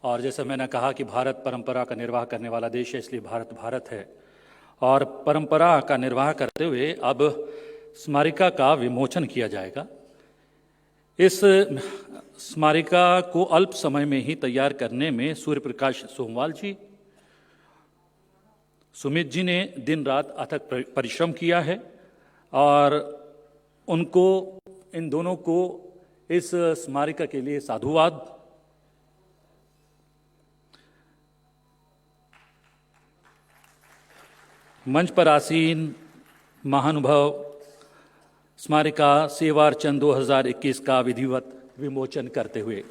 और जैसा मैंने कहा कि भारत परंपरा का निर्वाह करने वाला देश है, इसलिए भारत भारत है। और परंपरा का निर्वाह करते हुए अब स्मारिका का विमोचन किया जाएगा। इस स्मारिका को अल्प समय में ही तैयार करने में सूर्य प्रकाश सोमवाल जी, सुमित जी ने दिन रात अथक परिश्रम किया है और उनको, इन दोनों को इस स्मारिका के लिए साधुवाद। मंच पर आसीन महानुभाव स्मारिका सेवार्चन 2021 का विधिवत विमोचन करते हुए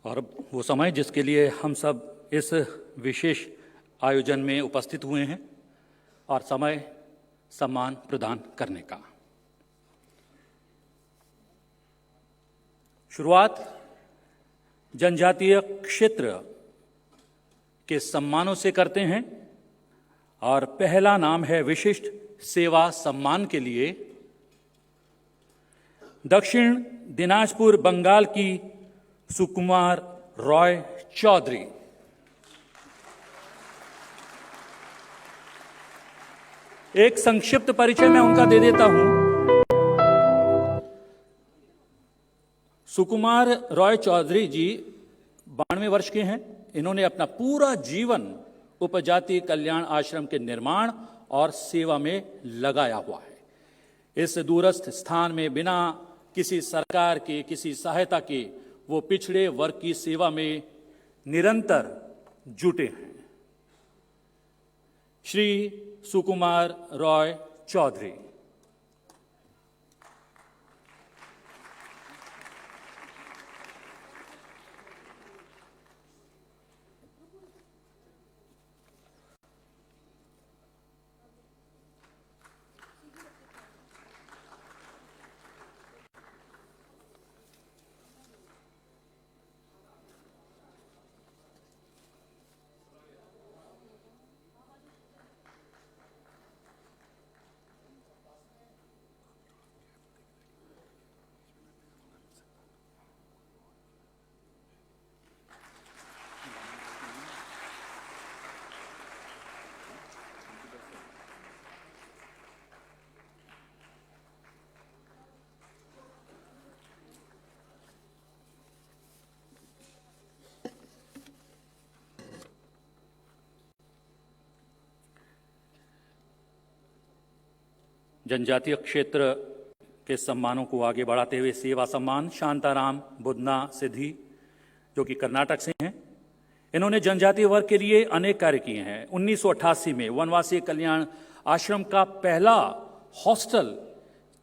और वो समय जिसके लिए हम सब इस विशेष आयोजन में उपस्थित हुए हैं और समय सम्मान प्रदान करने का। शुरुआत जनजातीय क्षेत्र के सम्मानों से करते हैं और पहला नाम है विशिष्ट सेवा सम्मान के लिए दक्षिण दिनाजपुर बंगाल की सुकुमार रॉय चौधरी। एक संक्षिप्त परिचय मैं उनका दे देता हूं। सुकुमार रॉय चौधरी जी 92 वर्ष के हैं। इन्होंने अपना पूरा जीवन उपजाति कल्याण आश्रम के निर्माण और सेवा में लगाया हुआ है। इस दूरस्थ स्थान में बिना किसी सरकार के, किसी सहायता के वो पिछड़े वर्ग की सेवा में निरंतर जुटे हैं। श्री सुकुमार रॉय चौधरी। जनजातीय क्षेत्र के सम्मानों को आगे बढ़ाते हुए सेवा सम्मान शांताराम बुदना सिद्धि, जो कि कर्नाटक से हैं। इन्होंने जनजातीय वर्ग के लिए अनेक कार्य किए हैं। 1988 में वनवासी कल्याण आश्रम का पहला हॉस्टल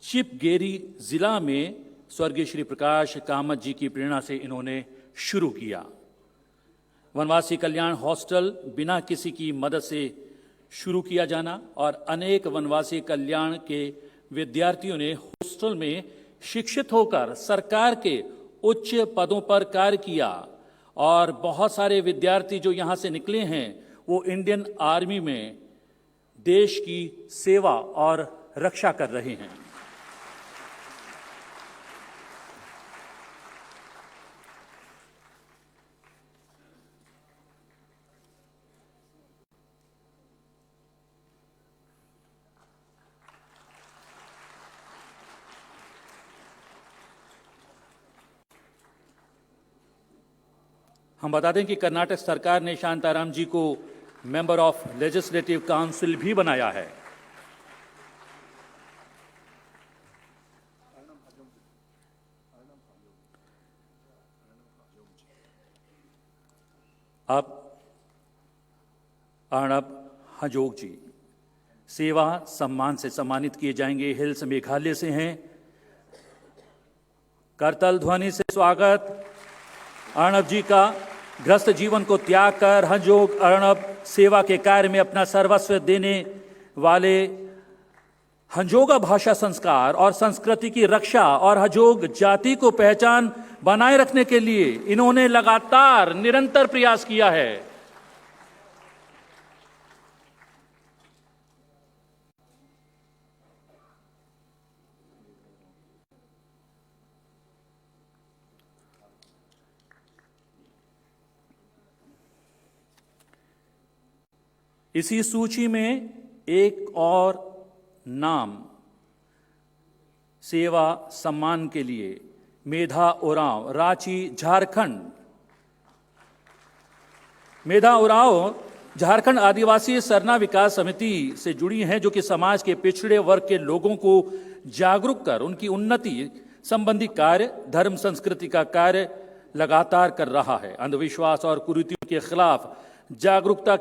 चिपगेरी जिला में स्वर्गीय श्री प्रकाश कामत जी की प्रेरणा से इन्होंने शुरू किया। वनवासी कल्याण हॉस्टल बिना किसी की मदद से शुरू किया जाना और अनेक वनवासी कल्याण के विद्यार्थियों ने हॉस्टल में शिक्षित होकर सरकार के उच्च पदों पर कार्य किया और बहुत सारे विद्यार्थी जो यहां से निकले हैं वो इंडियन आर्मी में देश की सेवा और रक्षा कर रहे हैं। हम बता दें कि कर्नाटक सरकार ने शांताराम जी को मेंबर ऑफ लेजिस्लेटिव काउंसिल भी बनाया है। अब अर्णब हजोग जी सेवा सम्मान से सम्मानित किए जाएंगे। हिल्स मेघालय से हैं। करतल ध्वनि से स्वागत अर्णब जी का। ग्रस्त जीवन को त्याग कर हजोग अर्णब सेवा के कार्य में अपना सर्वस्व देने वाले हजोगा भाषा संस्कार और संस्कृति की रक्षा और हजोग जाति को पहचान बनाए रखने के लिए इन्होंने लगातार निरंतर प्रयास किया है। इसी सूची में एक और नाम सेवा सम्मान के लिए मेधा उरांव, रांची, झारखंड। मेधा उरांव झारखंड आदिवासी सरना विकास समिति से जुड़ी हैं, जो कि समाज के पिछड़े वर्ग के लोगों को जागरूक कर उनकी उन्नति संबंधी कार्य, धर्म संस्कृति का कार्य लगातार कर रहा है। अंधविश्वास और कुरीतियों के खिलाफ जागरूकता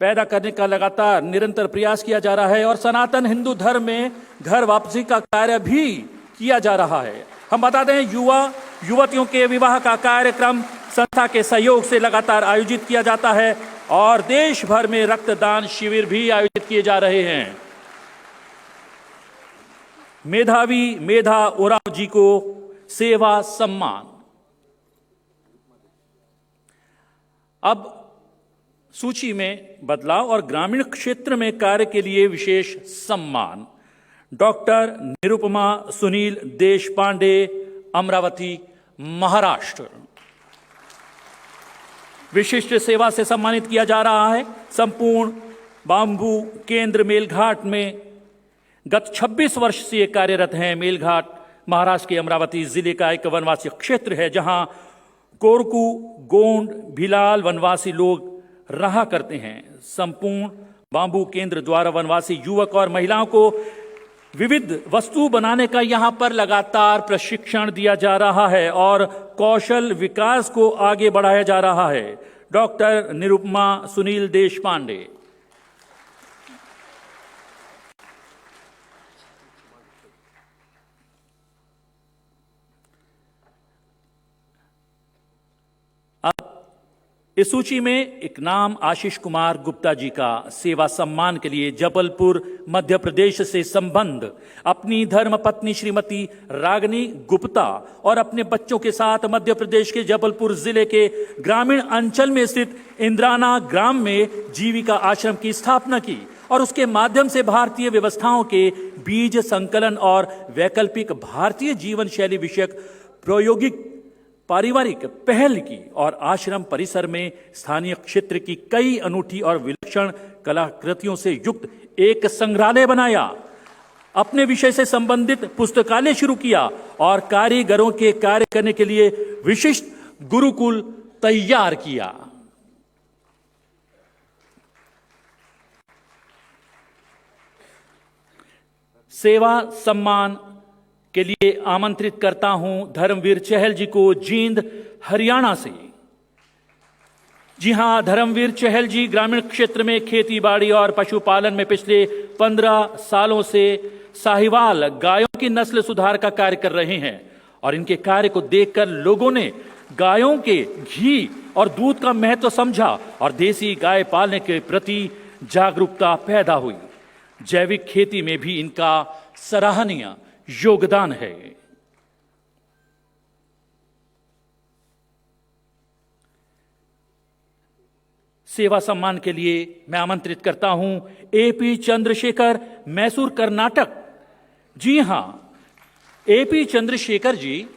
पैदा करने का लगातार निरंतर प्रयास किया जा रहा है और सनातन हिंदू धर्म में घर वापसी का कार्य भी किया जा रहा है। हम बता दें युवतियों के विवाह का कार्यक्रम संस्था के सहयोग से लगातार आयोजित किया जाता है और देश भर में रक्तदान शिविर भी आयोजित किए जा रहे हैं। मेधावी मेधा उरांव जी को सेवा सम्मान। अब सूची में बदलाव और ग्रामीण क्षेत्र में कार्य के लिए विशेष सम्मान। डॉक्टर निरुपमा सुनील देशपांडे, अमरावती, महाराष्ट्र। विशिष्ट सेवा से सम्मानित किया जा रहा है। संपूर्ण बांबू केंद्र मेलघाट में गत 26 वर्ष से कार्यरत हैं। मेलघाट महाराष्ट्र के अमरावती जिले का एक वनवासी क्षेत्र है जहां कोरकू, गोंड, भिलाल वनवासी लोग रहा करते हैं। संपूर्ण बांबू केंद्र द्वारा वनवासी युवक और महिलाओं को विविध वस्तु बनाने का यहां पर लगातार प्रशिक्षण दिया जा रहा है और कौशल विकास को आगे बढ़ाया जा रहा है। डॉक्टर निरुपमा सुनील देशपांडे। इस सूची में एक नाम आशीष कुमार गुप्ता जी का सेवा सम्मान के लिए जबलपुर मध्य प्रदेश से संबंध अपनी धर्मपत्नी श्रीमती रागनी गुप्ता और अपने बच्चों के साथ मध्य प्रदेश के जबलपुर जिले के ग्रामीण अंचल में स्थित इंद्राना ग्राम में जीविका आश्रम की स्थापना की और उसके माध्यम से भारतीय व्यवस्थाओं के बीज संकलन और वैकल्पिक भारतीय जीवन शैली विषयक प्रायोगिक पारिवारिक पहल की और आश्रम परिसर में स्थानीय क्षेत्र की कई अनूठी और विलक्षण कलाकृतियों से युक्त एक संग्रहालय बनाया, अपने विषय से संबंधित पुस्तकालय शुरू किया और कारीगरों के कार्य करने के लिए विशिष्ट गुरुकुल तैयार किया। सेवा सम्मान के लिए आमंत्रित करता हूं धर्मवीर चहल जी को, जींद हरियाणा से। जी हां, धर्मवीर चहल जी ग्रामीण क्षेत्र में खेती बाड़ी और पशुपालन में पिछले 15 सालों से साहिवाल गायों की नस्ल सुधार का कार्य कर रहे हैं और इनके कार्य को देखकर लोगों ने गायों के घी और दूध का महत्व समझा और देसी गाय पालने के प्रति जागरूकता पैदा हुई। जैविक खेती में भी इनका सराहनीय योगदान है। सेवा सम्मान के लिए मैं आमंत्रित करता हूं एपी चंद्रशेखर, मैसूर, कर्नाटक। जी हां, A P Chandrashekhar ji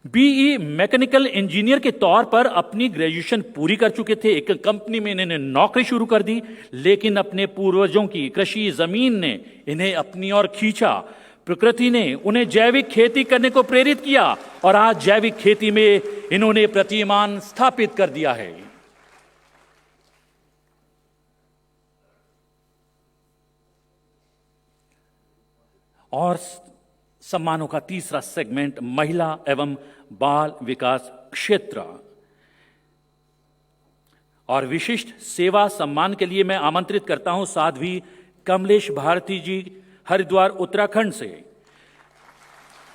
B E mechanical engineer के तौर पर अपनी ग्रेजुएशन पूरी कर चुके थे। एक कंपनी में इन्होंने नौकरी शुरू कर दी, लेकिन अपने पूर्वजों की कृषि जमीन ने इन्हें अपनी ओर खींचा। प्रकृति ने उन्हें जैविक खेती करने को प्रेरित किया और आज जैविक खेती में इन्होंने प्रतिमान स्थापित कर दिया है। और सम्मानों का तीसरा सेगमेंट महिला एवं बाल विकास क्षेत्र और विशिष्ट सेवा सम्मान के लिए मैं आमंत्रित करता हूं साध्वी कमलेश भारती जी, हरिद्वार, उत्तराखंड से।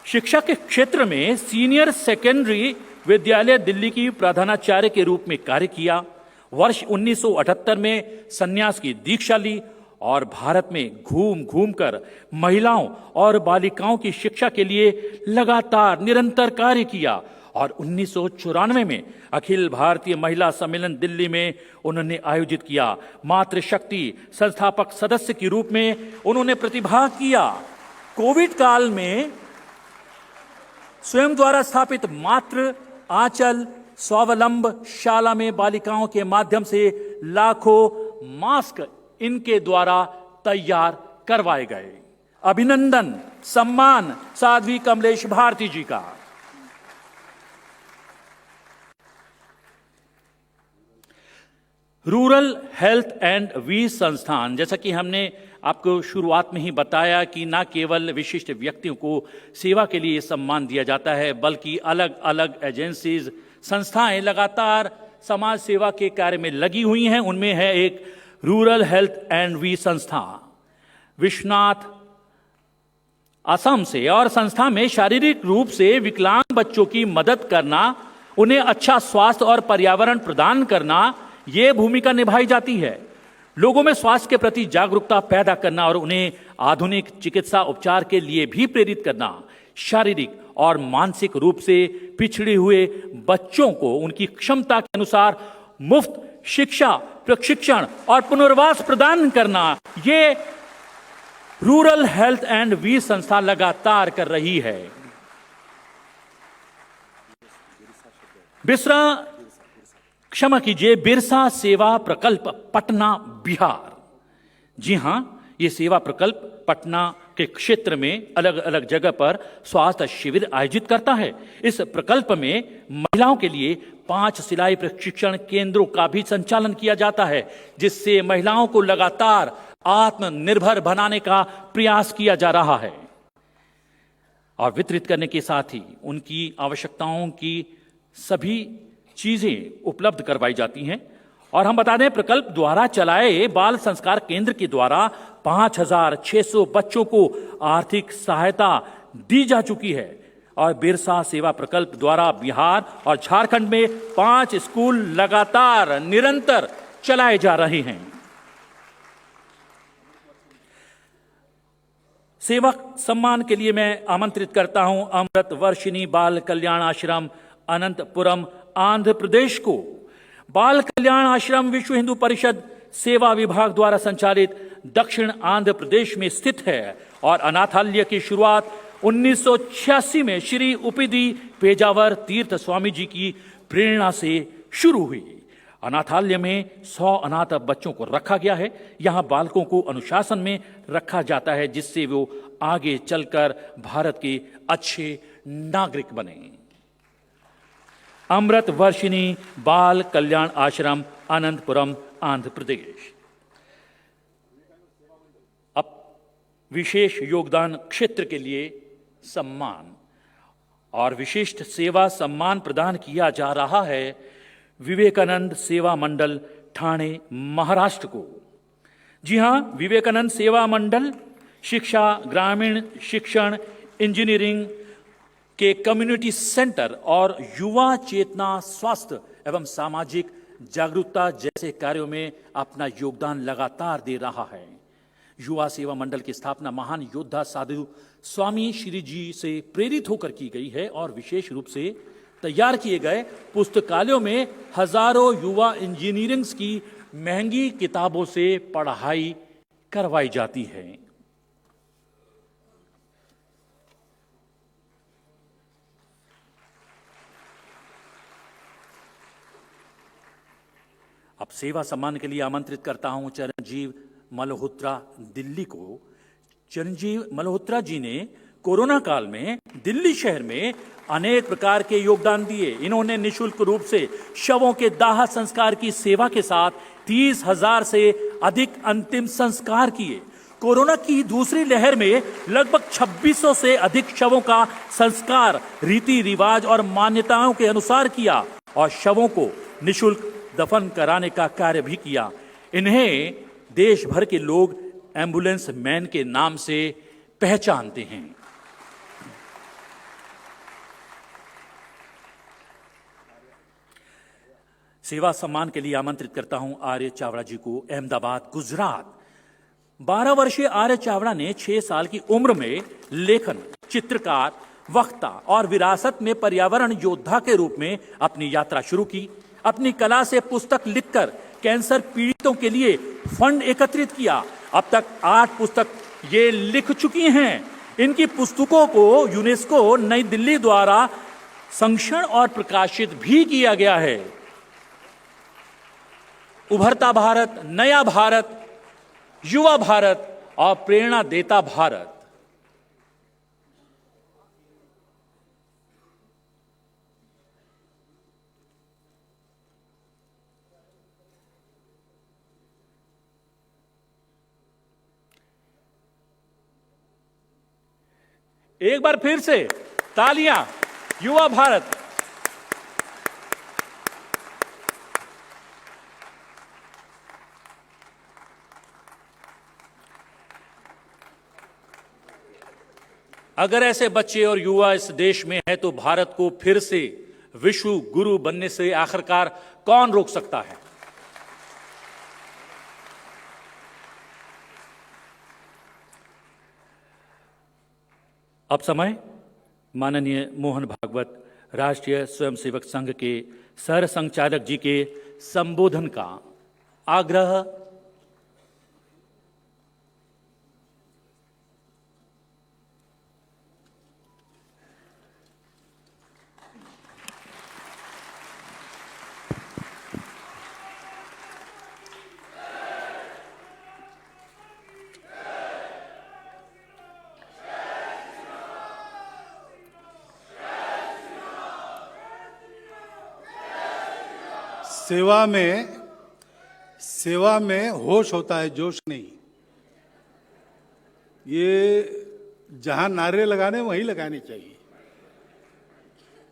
शिक्षा के क्षेत्र में सीनियर सेकेंडरी विद्यालय दिल्ली की प्रधानाचार्य के रूप में कार्य किया। वर्ष 1978 में संन्यास की दीक्षा ली और भारत में घूम घूम कर महिलाओं और बालिकाओं की शिक्षा के लिए लगातार निरंतर कार्य किया और 1994 में अखिल भारतीय महिला सम्मेलन दिल्ली में उन्होंने आयोजित किया। मातृशक्ति संस्थापक सदस्य के रूप में उन्होंने प्रतिभाग किया। कोविड काल में स्वयं द्वारा स्थापित मातृ आंचल स्वावलंब शाला में बालिकाओं के माध्यम से लाखों मास्क इनके द्वारा तैयार करवाए गए। अभिनंदन, सम्मान साध्वी कमलेश भारती जी का। रूरल हेल्थ एंड वी संस्थान, जैसा कि हमने आपको शुरुआत में ही बताया कि न केवल विशिष्ट व्यक्तियों को सेवा के लिए सम्मान दिया जाता है, बल्कि अलग अलग एजेंसीज, संस्थाएं लगातार समाज सेवा के कार्य में लगी हुई हैं। उनमें है एक रूरल हेल्थ एंड वी संस्था विश्वनाथ, असम से, और संस्था में शारीरिक रूप से विकलांग बच्चों की मदद करना, उन्हें अच्छा स्वास्थ्य और पर्यावरण प्रदान करना, ये भूमिका निभाई जाती है। लोगों में स्वास्थ्य के प्रति जागरूकता पैदा करना और उन्हें आधुनिक चिकित्सा उपचार के लिए भी प्रेरित करना, शारीरिक और मानसिक रूप से पिछड़े हुए बच्चों को उनकी क्षमता के अनुसार मुफ्त शिक्षा, प्रशिक्षण और पुनर्वास प्रदान करना, ये रूरल हेल्थ एंड वी संस्था लगातार कर रही है। बिरसा सेवा प्रकल्प पटना, बिहार। जी हां, ये सेवा प्रकल्प पटना के क्षेत्र में अलग अलग जगह पर स्वास्थ्य शिविर आयोजित करता है। इस प्रकल्प में महिलाओं के लिए 5 सिलाई प्रशिक्षण केंद्रों का भी संचालन किया जाता है, जिससे महिलाओं को लगातार आत्मनिर्भर बनाने का प्रयास किया जा रहा है और वितरित करने के साथ ही उनकी आवश्यकताओं की सभी चीजें उपलब्ध करवाई जाती हैं। और हम बता दें, प्रकल्प द्वारा चलाए बाल संस्कार केंद्र के द्वारा 5,600 बच्चों को आर्थिक सहायता दी जा चुकी है और बिरसा सेवा प्रकल्प द्वारा बिहार और झारखंड में 5 स्कूल लगातार निरंतर चलाए जा रहे हैं। सेवक सम्मान के लिए मैं आमंत्रित करता हूं अमृत वर्षिणी बाल कल्याण आश्रम अनंतपुरम आंध्र प्रदेश को। बाल कल्याण आश्रम विश्व हिंदू परिषद सेवा विभाग द्वारा संचालित दक्षिण आंध्र प्रदेश में स्थित है और अनाथालय की शुरुआत 1986 में श्री उपिदी पेजावर तीर्थ स्वामी जी की प्रेरणा से शुरू हुई। अनाथालय में 100 अनाथ बच्चों को रखा गया है। यहां बालकों को अनुशासन में रखा जाता है, जिससे वो आगे चलकर भारत के अच्छे नागरिक बने। अमृत वर्षिणी बाल कल्याण आश्रम अनंतपुरम आंध्र प्रदेश। अब विशेष योगदान क्षेत्र के लिए सम्मान और विशिष्ट सेवा सम्मान प्रदान किया जा रहा है विवेकानंद सेवा मंडल ठाणे महाराष्ट्र को। जी हां, विवेकानंद सेवा मंडल शिक्षा, ग्रामीण शिक्षण, इंजीनियरिंग के कम्युनिटी सेंटर और युवा चेतना, स्वास्थ्य एवं सामाजिक जागरूकता जैसे कार्यों में अपना योगदान लगातार दे रहा है। युवा सेवा मंडल की स्थापना महान योद्धा साधु स्वामी श्री जी से प्रेरित होकर की गई है और विशेष रूप से तैयार किए गए पुस्तकालयों में हजारों युवा इंजीनियरिंग की महंगी किताबों से पढ़ाई करवाई जाती है। अब सेवा सम्मान के लिए आमंत्रित करता हूं चरणजीव मल्होत्रा दिल्ली को। चरणजीव मल्होत्रा जी ने कोरोना काल में दिल्ली शहर में अनेक प्रकार के योगदान दिए। इन्होंने निशुल्क रूप से शवों के दाह संस्कार की सेवा के साथ 30,000 से अधिक अंतिम संस्कार किए। कोरोना की दूसरी लहर में लगभग 2600 से अधिक शवों का संस्कार रीति रिवाज और मान्यताओं के अनुसार किया और शवों को निशुल्क दफन कराने का कार्य भी किया। इन्हें देश भर के लोग एम्बुलेंस मैन के नाम से पहचानते हैं। सेवा सम्मान के लिए आमंत्रित करता हूं आर्य चावड़ा जी को, अहमदाबाद गुजरात। 12 वर्षीय आर्य चावड़ा ने 6 साल की उम्र में लेखन, चित्रकार, वक्ता और विरासत में पर्यावरण योद्धा के रूप में अपनी यात्रा शुरू की। अपनी कला से पुस्तक लिखकर कैंसर पीड़ितों के लिए फंड एकत्रित किया। अब तक 8 पुस्तक ये लिख चुकी हैं। इनकी पुस्तकों को यूनेस्को नई दिल्ली द्वारा संरक्षण और प्रकाशित भी किया गया है। उभरता भारत, नया भारत, युवा भारत और प्रेरणा देता भारत। एक बार फिर से तालियां, युवा भारत। अगर ऐसे बच्चे और युवा इस देश में हैं तो भारत को फिर से विश्व गुरु बनने से आखिरकार कौन रोक सकता है। अब समय माननीय मोहन भागवत राष्ट्रीय स्वयंसेवक संघ के सर संचालक जी के संबोधन का आग्रह। सेवा में होश होता है, जोश नहीं। ये जहां नारे लगाने वहीं लगाने चाहिए।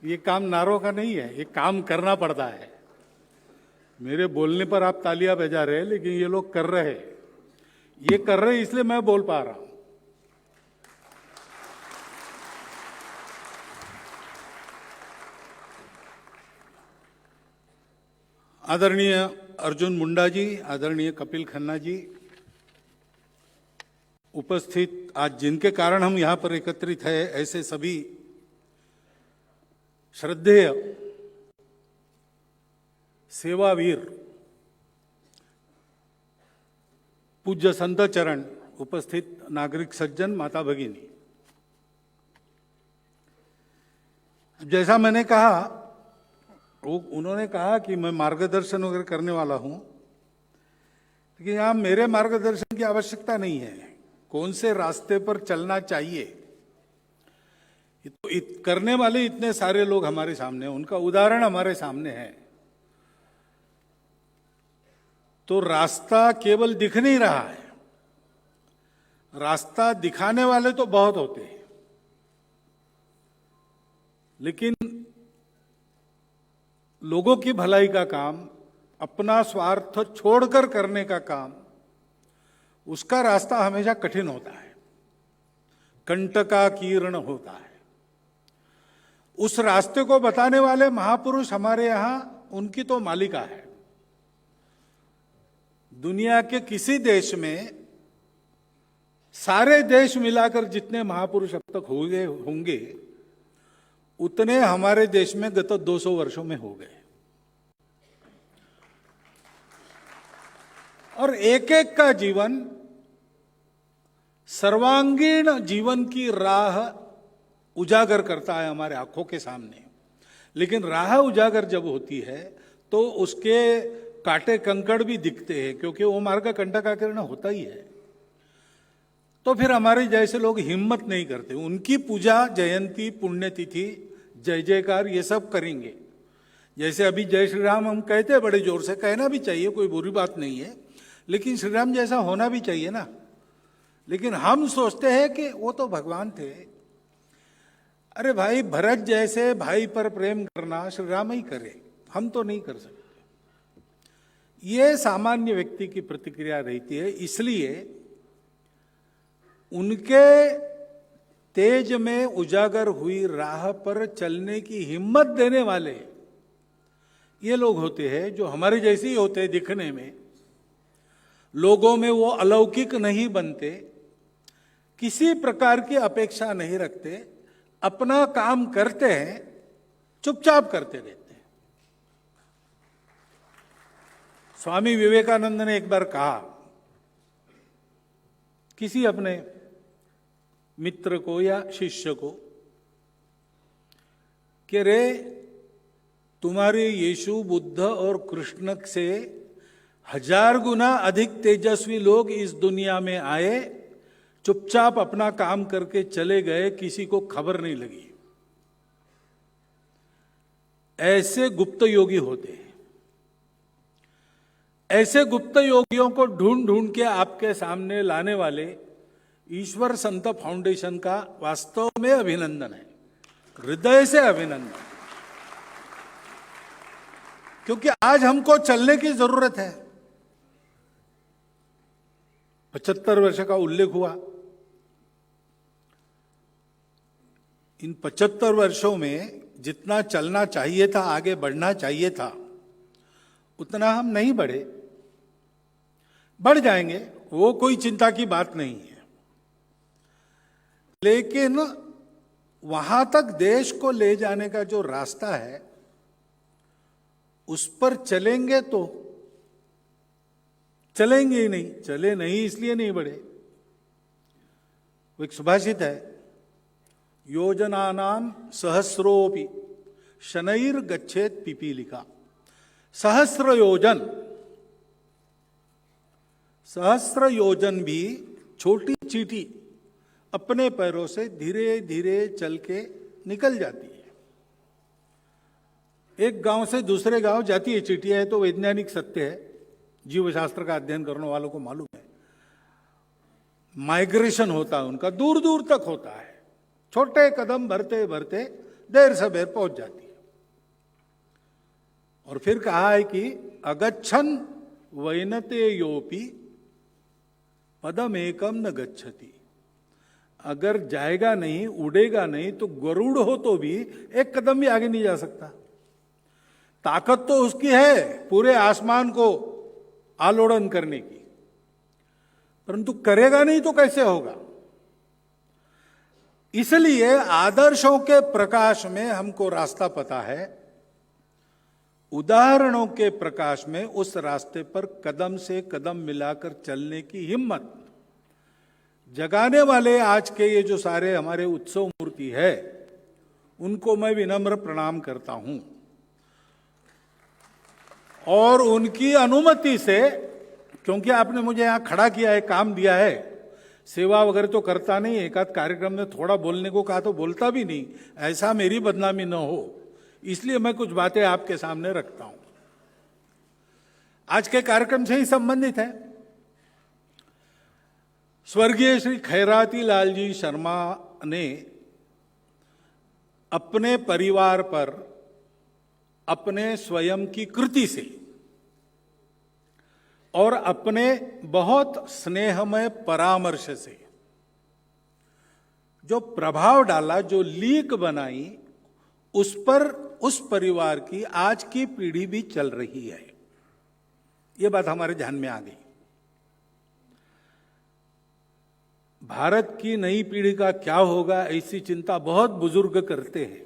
ये काम नारों का नहीं है, ये काम करना पड़ता है। मेरे बोलने पर आप तालियां बजा रहे हैं, लेकिन ये लोग कर रहे हैं। ये कर रहे हैं इसलिए मैं बोल पा रहा हूं। आदरणीय अर्जुन मुंडा जी, आदरणीय कपिल खन्ना जी, उपस्थित आज जिनके कारण हम यहां पर एकत्रित हैं, ऐसे सभी श्रद्धेय सेवावीर, पूज्य संत चरण, उपस्थित नागरिक सज्जन, माता भगिनी, जैसा मैंने कहा, उन्होंने कहा कि मैं मार्गदर्शन वगैरह करने वाला हूं, लेकिन यहां मेरे मार्गदर्शन की आवश्यकता नहीं है। कौन से रास्ते पर चलना चाहिए, तो करने वाले इतने सारे लोग हमारे सामने हैं, उनका उदाहरण हमारे सामने है। तो रास्ता केवल दिख नहीं रहा है, रास्ता दिखाने वाले तो बहुत होते हैं, लेकिन लोगों की भलाई का काम, अपना स्वार्थ छोड़कर करने का काम, उसका रास्ता हमेशा कठिन होता है, कंटकाकीर्ण होता है। उस रास्ते को बताने वाले महापुरुष हमारे यहां, उनकी तो मालिका है। दुनिया के किसी देश में, सारे देश मिलाकर जितने महापुरुष अब तक होंगे उतने हमारे देश में गत 200 वर्षों में हो गए। और एक एक का जीवन सर्वांगीण जीवन की राह उजागर करता है हमारे आंखों के सामने। लेकिन राह उजागर जब होती है तो उसके कांटे कंकड़ भी दिखते हैं, क्योंकि वो मार्ग कंटकाकीर्ण होता ही है। तो फिर हमारे जैसे लोग हिम्मत नहीं करते, उनकी पूजा, जयंती, पुण्यतिथि, जय जयकार ये सब करेंगे। जैसे अभी जय श्री राम हम कहते हैं, बड़े जोर से कहना भी चाहिए, कोई बुरी बात नहीं है, लेकिन श्री राम जैसा होना भी चाहिए ना। लेकिन हम सोचते हैं कि वो तो भगवान थे। अरे भाई, भरत जैसे भाई पर प्रेम करना श्री राम ही करे, हम तो नहीं कर सकते। ये सामान्य व्यक्ति की प्रतिक्रिया रहती है। इसलिए उनके तेज में उजागर हुई राह पर चलने की हिम्मत देने वाले ये लोग होते हैं, जो हमारे जैसे ही होते हैं दिखने में। लोगों में वो अलौकिक नहीं बनते, किसी प्रकार की अपेक्षा नहीं रखते, अपना काम करते हैं, चुपचाप करते रहते हैं। स्वामी विवेकानंद ने एक बार कहा किसी अपने मित्र को या शिष्य को कि रे, तुम्हारे यीशु, बुद्ध और कृष्ण से 1000 गुना अधिक तेजस्वी लोग इस दुनिया में आए, चुपचाप अपना काम करके चले गए, किसी को खबर नहीं लगी। ऐसे गुप्त योगी होते हैं। ऐसे गुप्त योगियों को ढूंढ ढूंढ के आपके सामने लाने वाले ईश्वर संत फाउंडेशन का वास्तव में अभिनंदन है, हृदय से अभिनंदन। क्योंकि आज हमको चलने की जरूरत है। 75 वर्ष का उल्लेख हुआ। इन 75 वर्षों में जितना चलना चाहिए था, आगे बढ़ना चाहिए था, उतना हम नहीं बढ़े। बढ़ जाएंगे, वो कोई चिंता की बात नहीं है। लेकिन वहां तक देश को ले जाने का जो रास्ता है, उस पर चलेंगे तो चलेंगे ही नहीं। चले नहीं इसलिए नहीं बढ़े। एक सुभाषित है, योजनानाम सहस्रोपि शनैर गच्छेत पिपीलिका। सहस्र योजन भी छोटी चींटी अपने पैरों से धीरे धीरे चल के निकल जाती है। एक गांव से दूसरे गांव जाती है चिट्ठियां, है तो वैज्ञानिक सत्य है, जीव शास्त्र का अध्ययन करने वालों को मालूम है। माइग्रेशन होता है उनका, दूर दूर तक होता है, छोटे कदम भरते भरते देर सबेर पहुंच जाती है। और फिर कहा है कि अगच्छन वैनते योपी पदम एकम न गच्छति, अगर जाएगा नहीं, उड़ेगा नहीं, तो गरुड़ हो तो भी एक कदम भी आगे नहीं जा सकता। ताकत तो उसकी है पूरे आसमान को आलोड़न करने की, परंतु करेगा नहीं तो कैसे होगा। इसलिए आदर्शों के प्रकाश में हमको रास्ता पता है, उदाहरणों के प्रकाश में उस रास्ते पर कदम से कदम मिलाकर चलने की हिम्मत जगाने वाले आज के ये जो सारे हमारे उत्सव मूर्ति है, उनको मैं विनम्र प्रणाम करता हूं। और उनकी अनुमति से, क्योंकि आपने मुझे यहां खड़ा किया है, काम दिया है, सेवा वगैरह तो करता नहीं, एक आध कार्यक्रम में थोड़ा बोलने को कहा तो बोलता भी नहीं, ऐसा मेरी बदनामी न हो, इसलिए मैं कुछ बातें आपके सामने रखता हूं। आज के कार्यक्रम से ही संबंधित है। स्वर्गीय श्री खैराती लाल जी शर्मा ने अपने परिवार पर अपने स्वयं की कृति से और अपने बहुत स्नेहमय परामर्श से जो प्रभाव डाला, जो लीक बनाई, उस पर उस परिवार की आज की पीढ़ी भी चल रही है। यह बात हमारे ध्यान में आ गई। भारत की नई पीढ़ी का क्या होगा, ऐसी चिंता बहुत बुजुर्ग करते हैं,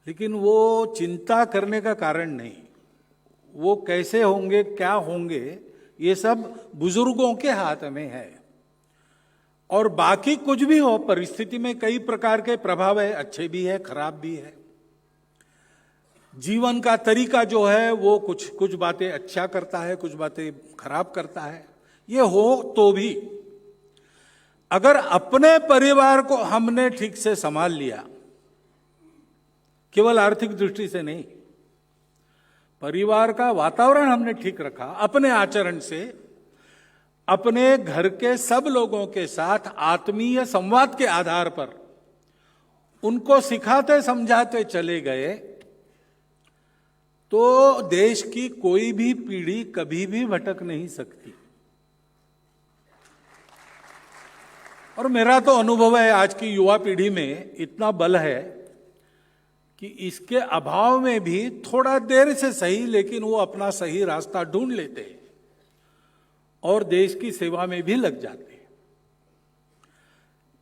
लेकिन वो चिंता करने का कारण नहीं, वो कैसे होंगे, क्या होंगे, ये सब बुजुर्गों के हाथ में है। और बाकी कुछ भी हो, परिस्थिति में कई प्रकार के प्रभाव है, अच्छे भी है, खराब भी है। जीवन का तरीका जो है वो कुछ बातें अच्छा करता है, कुछ बातें खराब करता है। ये हो तो भी अगर अपने परिवार को हमने ठीक से संभाल लिया, केवल आर्थिक दृष्टि से नहीं, परिवार का वातावरण हमने ठीक रखा, अपने आचरण से अपने घर के सब लोगों के साथ आत्मीय संवाद के आधार पर उनको सिखाते समझाते चले गए, तो देश की कोई भी पीढ़ी कभी भी भटक नहीं सकती। और मेरा तो अनुभव है, आज की युवा पीढ़ी में इतना बल है कि इसके अभाव में भी थोड़ा देर से सही, लेकिन वो अपना सही रास्ता ढूंढ लेते हैं और देश की सेवा में भी लग जाते हैं।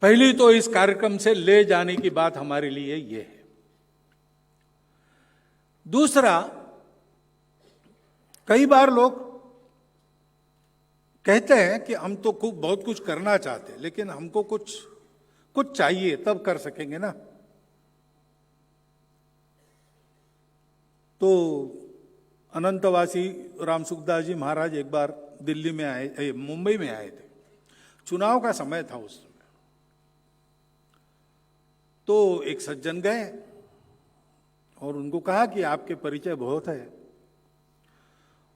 पहली तो इस कार्यक्रम से ले जाने की बात हमारे लिए ये है। दूसरा, कई बार लोग कहते हैं कि हम तो बहुत कुछ करना चाहते हैं, लेकिन हमको कुछ चाहिए तब कर सकेंगे ना। तो अनंतवासी राम सुखदास जी महाराज एक बार दिल्ली में आए, मुंबई में आए थे, चुनाव का समय था उस समय। तो एक सज्जन गए और उनको कहा कि आपके परिचय बहुत है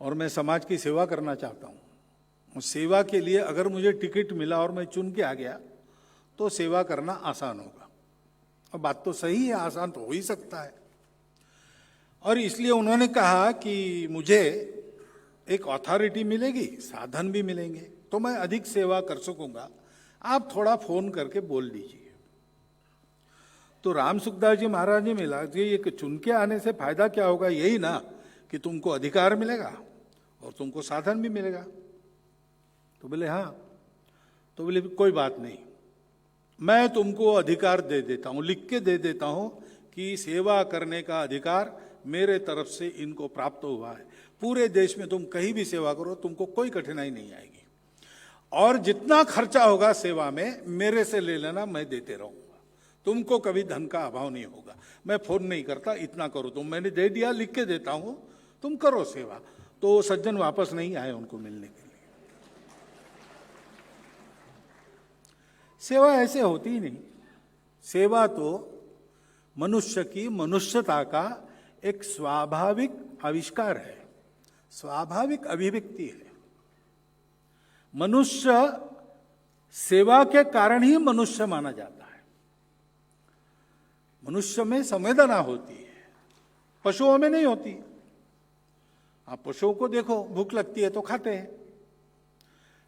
और मैं समाज की सेवा करना चाहता हूं, और सेवा के लिए अगर मुझे टिकट मिला और मैं चुन के आ गया तो सेवा करना आसान होगा। और बात तो सही है, आसान तो हो ही सकता है। और इसलिए उन्होंने कहा कि मुझे एक अथॉरिटी मिलेगी, साधन भी मिलेंगे, तो मैं अधिक सेवा कर सकूंगा, आप थोड़ा फोन करके बोल दीजिए। तो राम सुखदास जी महाराज ने मिला कि ये चुन के आने से फायदा क्या होगा, यही ना कि तुमको अधिकार मिलेगा और तुमको साधन भी मिलेगा। तो बोले हाँ। तो बोले कोई बात नहीं, मैं तुमको अधिकार दे देता हूं, लिख के दे देता हूं कि सेवा करने का अधिकार मेरे तरफ से इनको प्राप्त हुआ है। पूरे देश में तुम कहीं भी सेवा करो, तुमको कोई कठिनाई नहीं आएगी, और जितना खर्चा होगा सेवा में मेरे से ले लेना, मैं देते रहूंगा, तुमको कभी धन का अभाव नहीं होगा। मैं फोन नहीं करता, इतना करो तुम, मैंने दे दिया, लिख के देता हूं, तुम करो सेवा। तो सज्जन वापस नहीं आए उनको मिलने के लिए। सेवा ऐसे होती ही नहीं। सेवा तो मनुष्य की मनुष्यता का एक स्वाभाविक आविष्कार है, स्वाभाविक अभिव्यक्ति है। मनुष्य सेवा के कारण ही मनुष्य माना जाता है। मनुष्य में संवेदना होती है, पशुओं में नहीं होती। आप पशुओं को देखो, भूख लगती है तो खाते हैं,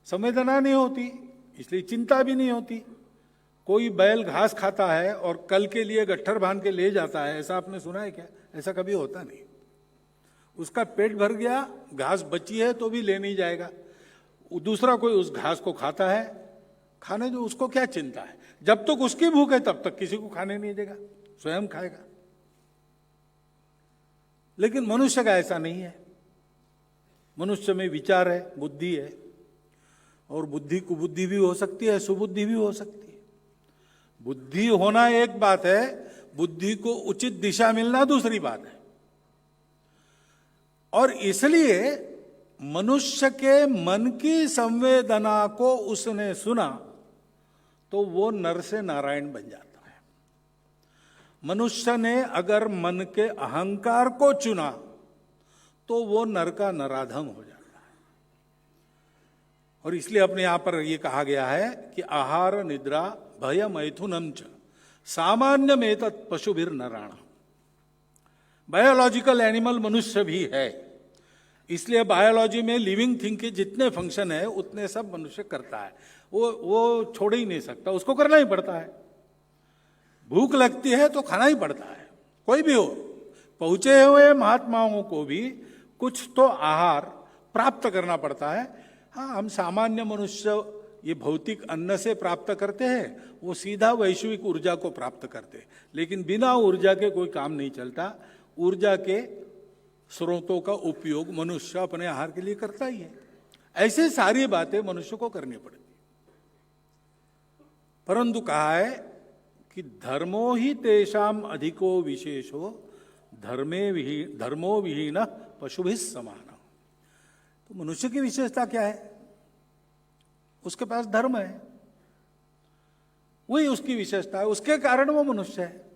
संवेदना नहीं होती, इसलिए चिंता भी नहीं होती। कोई बैल घास खाता है और कल के लिए गट्ठर बांध के ले जाता है, ऐसा आपने सुना है क्या? ऐसा कभी होता नहीं। उसका पेट भर गया, घास बची है तो भी ले नहीं जाएगा, दूसरा कोई उस घास को खाता है, खाने जो उसको क्या चिंता है। जब तक उसकी भूख है तब तक किसी को खाने नहीं देगा, स्वयं खाएगा। लेकिन मनुष्य का ऐसा नहीं है। मनुष्य में विचार है, बुद्धि है, और बुद्धि कुबुद्धि भी हो सकती है, सुबुद्धि भी हो सकती है। बुद्धि होना एक बात है, बुद्धि को उचित दिशा मिलना दूसरी बात है। और इसलिए मनुष्य के मन की संवेदना को उसने सुना तो वो नर से नारायण बन जाता है। मनुष्य ने अगर मन के अहंकार को चुना तो वो नर का नराधम हो जाता है। और इसलिए अपने यहां पर ये कहा गया है कि आहार निद्रा भय मैथुनम च सामान्य में तत् पशुभिर नराण। बायोलॉजिकल एनिमल मनुष्य भी है, इसलिए बायोलॉजी में लिविंग थिंग के जितने फंक्शन है उतने सब मनुष्य करता है। वो छोड़ ही नहीं सकता, उसको करना ही पड़ता है। भूख लगती है तो खाना ही पड़ता है, कोई भी हो। पहुंचे हुए महात्माओं को भी कुछ तो आहार प्राप्त करना पड़ता है। हाँ, हम सामान्य मनुष्य ये भौतिक अन्न से प्राप्त करते हैं, वो सीधा वैश्विक ऊर्जा को प्राप्त करते हैं। लेकिन बिना ऊर्जा के कोई काम नहीं चलता। ऊर्जा के स्रोतों का उपयोग मनुष्य अपने आहार के लिए करता ही है। ऐसे सारी बातें मनुष्य को करनी पड़ती। परंतु कहा है कि धर्मो ही तेषाम अधिको विशेषो धर्मो विहीन पशुभिः समान। तो मनुष्य की विशेषता क्या है? उसके पास धर्म है, वही उसकी विशेषता है, उसके कारण वो मनुष्य है।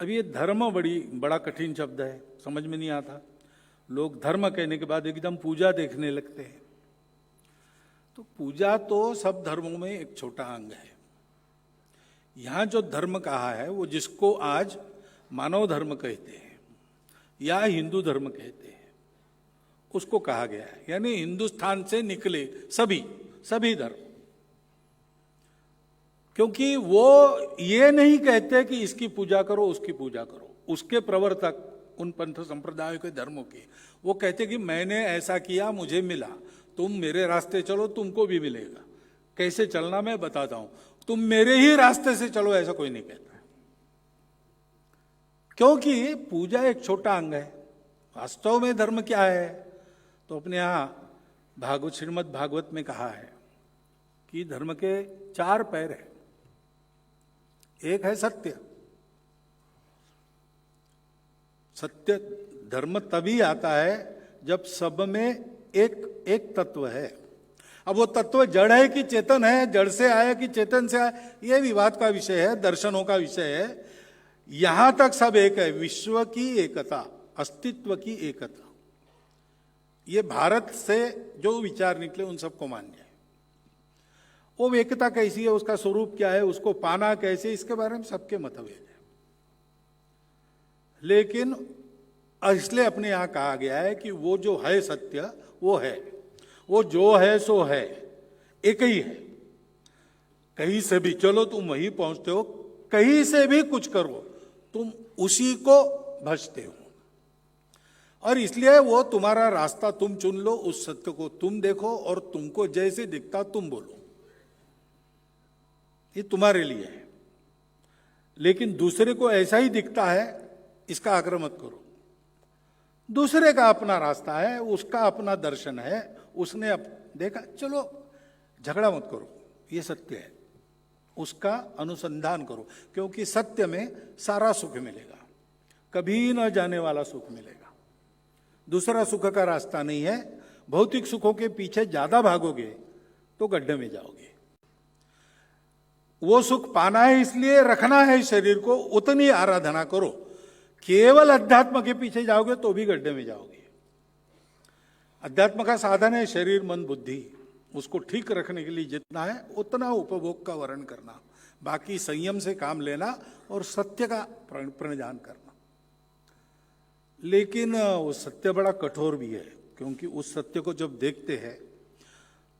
अब ये धर्म बड़ा कठिन शब्द है, समझ में नहीं आता। लोग धर्म कहने के बाद एकदम पूजा देखने लगते हैं। तो पूजा तो सब धर्मों में एक छोटा अंग है। यहां जो धर्म कहा है वो जिसको आज मानव धर्म कहते हैं या हिंदू धर्म कहते हैं, उसको कहा गया है। यानी हिंदुस्तान से निकले सभी धर्म। क्योंकि वो ये नहीं कहते कि इसकी पूजा करो, उसकी पूजा करो। उसके प्रवर्तक उन पंथ संप्रदायों के धर्मों के वो कहते कि मैंने ऐसा किया, मुझे मिला, तुम मेरे रास्ते चलो, तुमको भी मिलेगा। कैसे चलना मैं बताता हूं, तुम मेरे ही रास्ते से चलो, ऐसा कोई नहीं कहता। क्योंकि पूजा एक छोटा अंग है। वास्तव में धर्म क्या है? तो अपने यहां श्रीमद् भागवत में कहा है कि धर्म के 4 पैर हैं। एक है सत्य। सत्य धर्म तभी आता है जब सब में एक तत्व है। अब वो तत्व जड़ है कि चेतन है, जड़ से आया कि चेतन से आया, ये विवाद का विषय है, दर्शनों का विषय है। यहां तक सब एक है। विश्व की एकता, अस्तित्व की एकता, ये भारत से जो विचार निकले उन सबको मान्य है। वो एकता कैसी है, उसका स्वरूप क्या है, उसको पाना कैसे, इसके बारे में सबके मतभेद है। लेकिन इसलिए अपने यहां कहा गया है कि वो जो है सत्य वो है, वो जो है सो है, एक ही है। कहीं से भी चलो तुम वहीं पहुंचते हो, कहीं से भी कुछ करो तुम उसी को भजते हो। और इसलिए वो तुम्हारा रास्ता तुम चुन लो, उस सत्य को तुम देखो और तुमको जैसे दिखता तुम बोलो, ये तुम्हारे लिए है। लेकिन दूसरे को ऐसा ही दिखता है इसका आग्रह मत करो। दूसरे का अपना रास्ता है, उसका अपना दर्शन है, उसने देखा, चलो झगड़ा मत करो, ये सत्य है, उसका अनुसंधान करो। क्योंकि सत्य में सारा सुख मिलेगा, कभी न जाने वाला सुख मिलेगा। दूसरा सुख का रास्ता नहीं है। भौतिक सुखों के पीछे ज्यादा भागोगे तो गड्ढे में जाओगे। वो सुख पाना है, इसलिए रखना है शरीर को, उतनी आराधना करो। केवल अध्यात्म के पीछे जाओगे तो भी गड्ढे में जाओगे। अध्यात्म का साधन है शरीर, मन, बुद्धि। उसको ठीक रखने के लिए जितना है उतना उपभोग का वर्ण करना, बाकी संयम से काम लेना और सत्य का प्रणिधान करना। लेकिन वो सत्य बड़ा कठोर भी है, क्योंकि उस सत्य को जब देखते हैं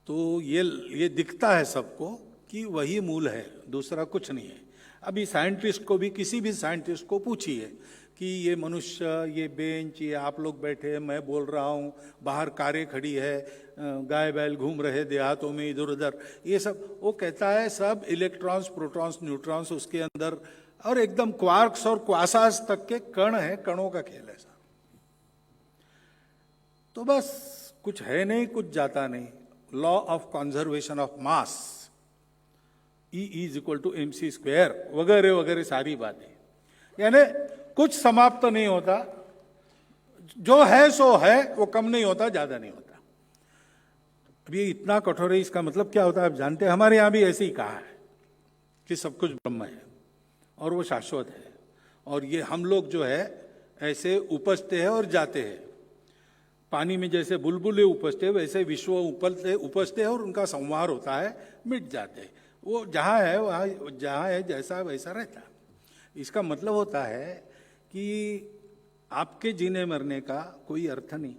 तो ये दिखता है सबको कि वही मूल है, दूसरा कुछ नहीं है। अभी साइंटिस्ट को भी, किसी भी साइंटिस्ट को पूछिए कि ये मनुष्य, ये बेंच, ये आप लोग बैठे हैं, मैं बोल रहा हूँ, बाहर कारें खड़ी है, गाय बैल घूम रहे देहातों में इधर उधर, ये सब, वो कहता है सब इलेक्ट्रॉन्स, प्रोटॉन्स, न्यूट्रॉन्स उसके अंदर, और एकदम क्वार्क्स और क्वासास तक के कण है, कणों का खेल है सर। तो बस कुछ है नहीं, कुछ जाता नहीं। Law of conservation of mass, E=mc² वगैरह वगैरह सारी बातें, यानी कुछ समाप्त नहीं होता, जो है सो है, वो कम नहीं होता, ज्यादा नहीं होता। अब ये इतना कठोर है, इसका मतलब क्या होता है आप जानते हैं? हमारे यहां भी ऐसे ही कहा है कि सब कुछ ब्रह्म है और वो शाश्वत है, और ये हम लोग जो है ऐसे उपजते हैं और जाते हैं। पानी में जैसे बुलबुले उपजते हैं वैसे विश्व उपजते हैं और उनका संहार होता है, मिट जाते हैं। वो जहाँ है वहाँ, जहाँ है जैसा वैसा रहता है। इसका मतलब होता है कि आपके जीने मरने का कोई अर्थ नहीं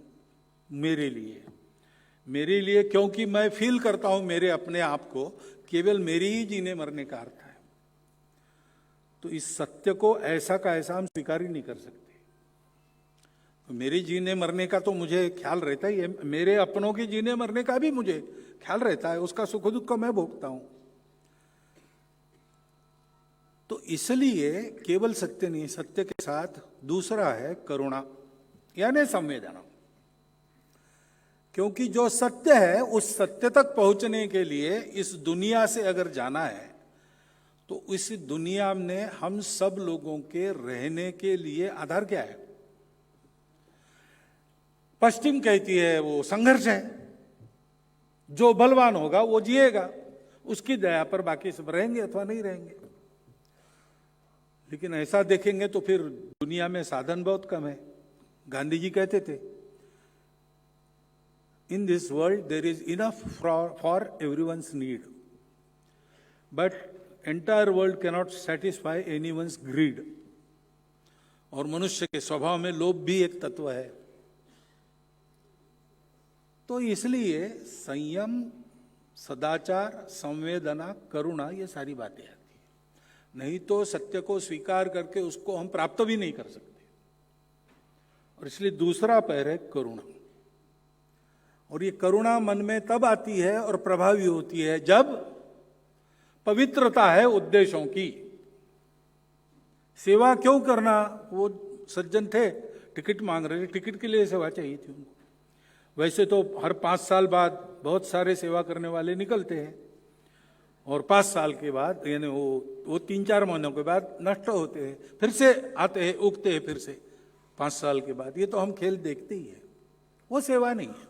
मेरे लिए, क्योंकि मैं फील करता हूं मेरे अपने आप को, केवल मेरे ही जीने मरने का अर्थ है। तो इस सत्य को ऐसा का ऐसा हम स्वीकार ही नहीं कर सकते। तो मेरे जीने मरने का तो मुझे ख्याल रहता ही है, मेरे अपनों के जीने मरने का भी मुझे ख्याल रहता है, उसका सुख दुख मैं भोगता हूं। तो इसलिए केवल सत्य नहीं, सत्य के साथ दूसरा है करुणा, यानी संवेदना। क्योंकि जो सत्य है उस सत्य तक पहुंचने के लिए इस दुनिया से अगर जाना है तो इस दुनिया में हम सब लोगों के रहने के लिए आधार क्या है? पश्चिम कहती है वो संघर्ष है, जो बलवान होगा वो जिएगा, उसकी दया पर बाकी सब रहेंगे अथवा नहीं रहेंगे। लेकिन ऐसा देखेंगे तो फिर दुनिया में साधन बहुत कम है। गांधी जी कहते थे, in this world there is enough for everyone's need, but entire world cannot satisfy anyone's greed. और मनुष्य के स्वभाव में लोभ भी एक तत्व है। तो इसलिए संयम, सदाचार, संवेदना, करुणा, ये सारी बातें आती है। नहीं तो सत्य को स्वीकार करके उसको हम प्राप्त भी नहीं कर सकते। और इसलिए दूसरा पैर है करुणा। और ये करुणा मन में तब आती है और प्रभावी होती है जब पवित्रता है उद्देश्यों की। सेवा क्यों करना? वो सज्जन थे, टिकट मांग रहे थे, टिकट के लिए सेवा चाहिए थी उनको। वैसे तो हर 5 साल बाद बहुत सारे सेवा करने वाले निकलते हैं, और 5 साल के बाद, यानी वो 3-4 महीनों के बाद नष्ट होते हैं, फिर से आते हैं, उगते हैं फिर से 5 साल के बाद। ये तो हम खेल देखते ही है। वो सेवा नहीं है।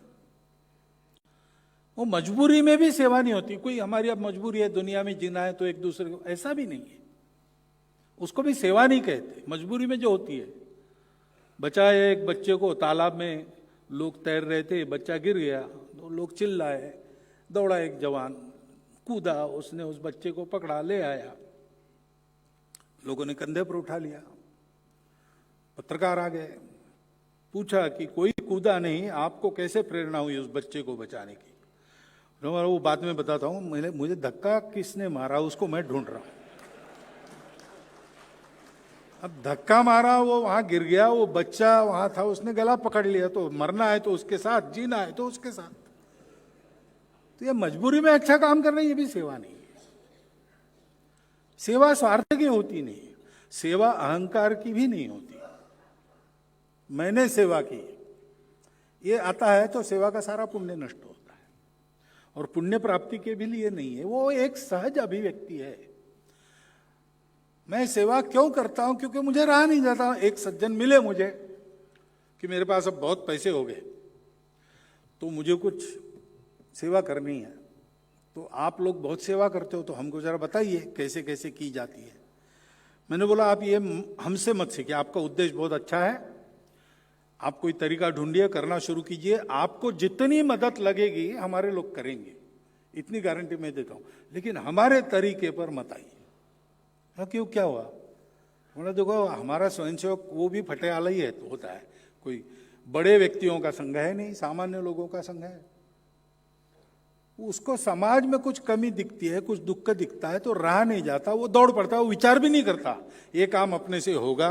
वो मजबूरी में भी सेवा नहीं होती। कोई हमारी अब मजबूरी है, दुनिया में जीना है तो एक दूसरे को, ऐसा भी नहीं है। उसको भी सेवा नहीं कहते। मजबूरी में जो होती है, बचाए एक बच्चे को, तालाब में लोग तैर रहे थे, बच्चा गिर गया तो लोग चिल्लाए, दौड़ा एक जवान, कूदा, उसने उस बच्चे को पकड़ा, ले आया, लोगों ने कंधे पर उठा लिया। पत्रकार आ गए, पूछा कि कोई कूदा नहीं, आपको कैसे प्रेरणा हुई उस बच्चे को बचाने की? वो बाद में बताता हूं, मुझे धक्का किसने मारा उसको मैं ढूंढ रहा हूं। अब धक्का मारा, वो वहां गिर गया, वो बच्चा वहां था, उसने गला पकड़ लिया। तो मरना है तो उसके साथ, जीना है तो उसके साथ। तो ये मजबूरी में अच्छा काम करना, ये भी सेवा नहीं है। सेवा स्वार्थ की होती नहीं, सेवा अहंकार की भी नहीं होती। मैंने सेवा की, ये आता है तो सेवा का सारा पुण्य नष्ट होता है। और पुण्य प्राप्ति के भी लिए नहीं है, वो एक सहज अभिव्यक्ति है। मैं सेवा क्यों करता हूं? क्योंकि मुझे रहा नहीं जाता। एक सज्जन मिले मुझे कि मेरे पास अब बहुत पैसे हो गए, तो मुझे कुछ सेवा करनी है। तो आप लोग बहुत सेवा करते हो, तो हमको जरा बताइए कैसे कैसे की जाती है। मैंने बोला आप ये हमसे मत सीखिए, आपका उद्देश्य बहुत अच्छा है, आप कोई तरीका ढूंढिए, करना शुरू कीजिए, आपको जितनी मदद लगेगी हमारे लोग करेंगे, इतनी गारंटी मैं देता हूं, लेकिन हमारे तरीके पर मत आइए। क्यों, क्या हुआ? बोला देखो हमारा स्वयंसेवक वो भी फटेआला ही है, तो होता है, कोई बड़े व्यक्तियों का संघ है नहीं, सामान्य लोगों का संघ है। उसको समाज में कुछ कमी दिखती है, कुछ दुख दिखता है तो रहा नहीं जाता, वो दौड़ पड़ता है, वो विचार भी नहीं करता ये काम अपने से होगा,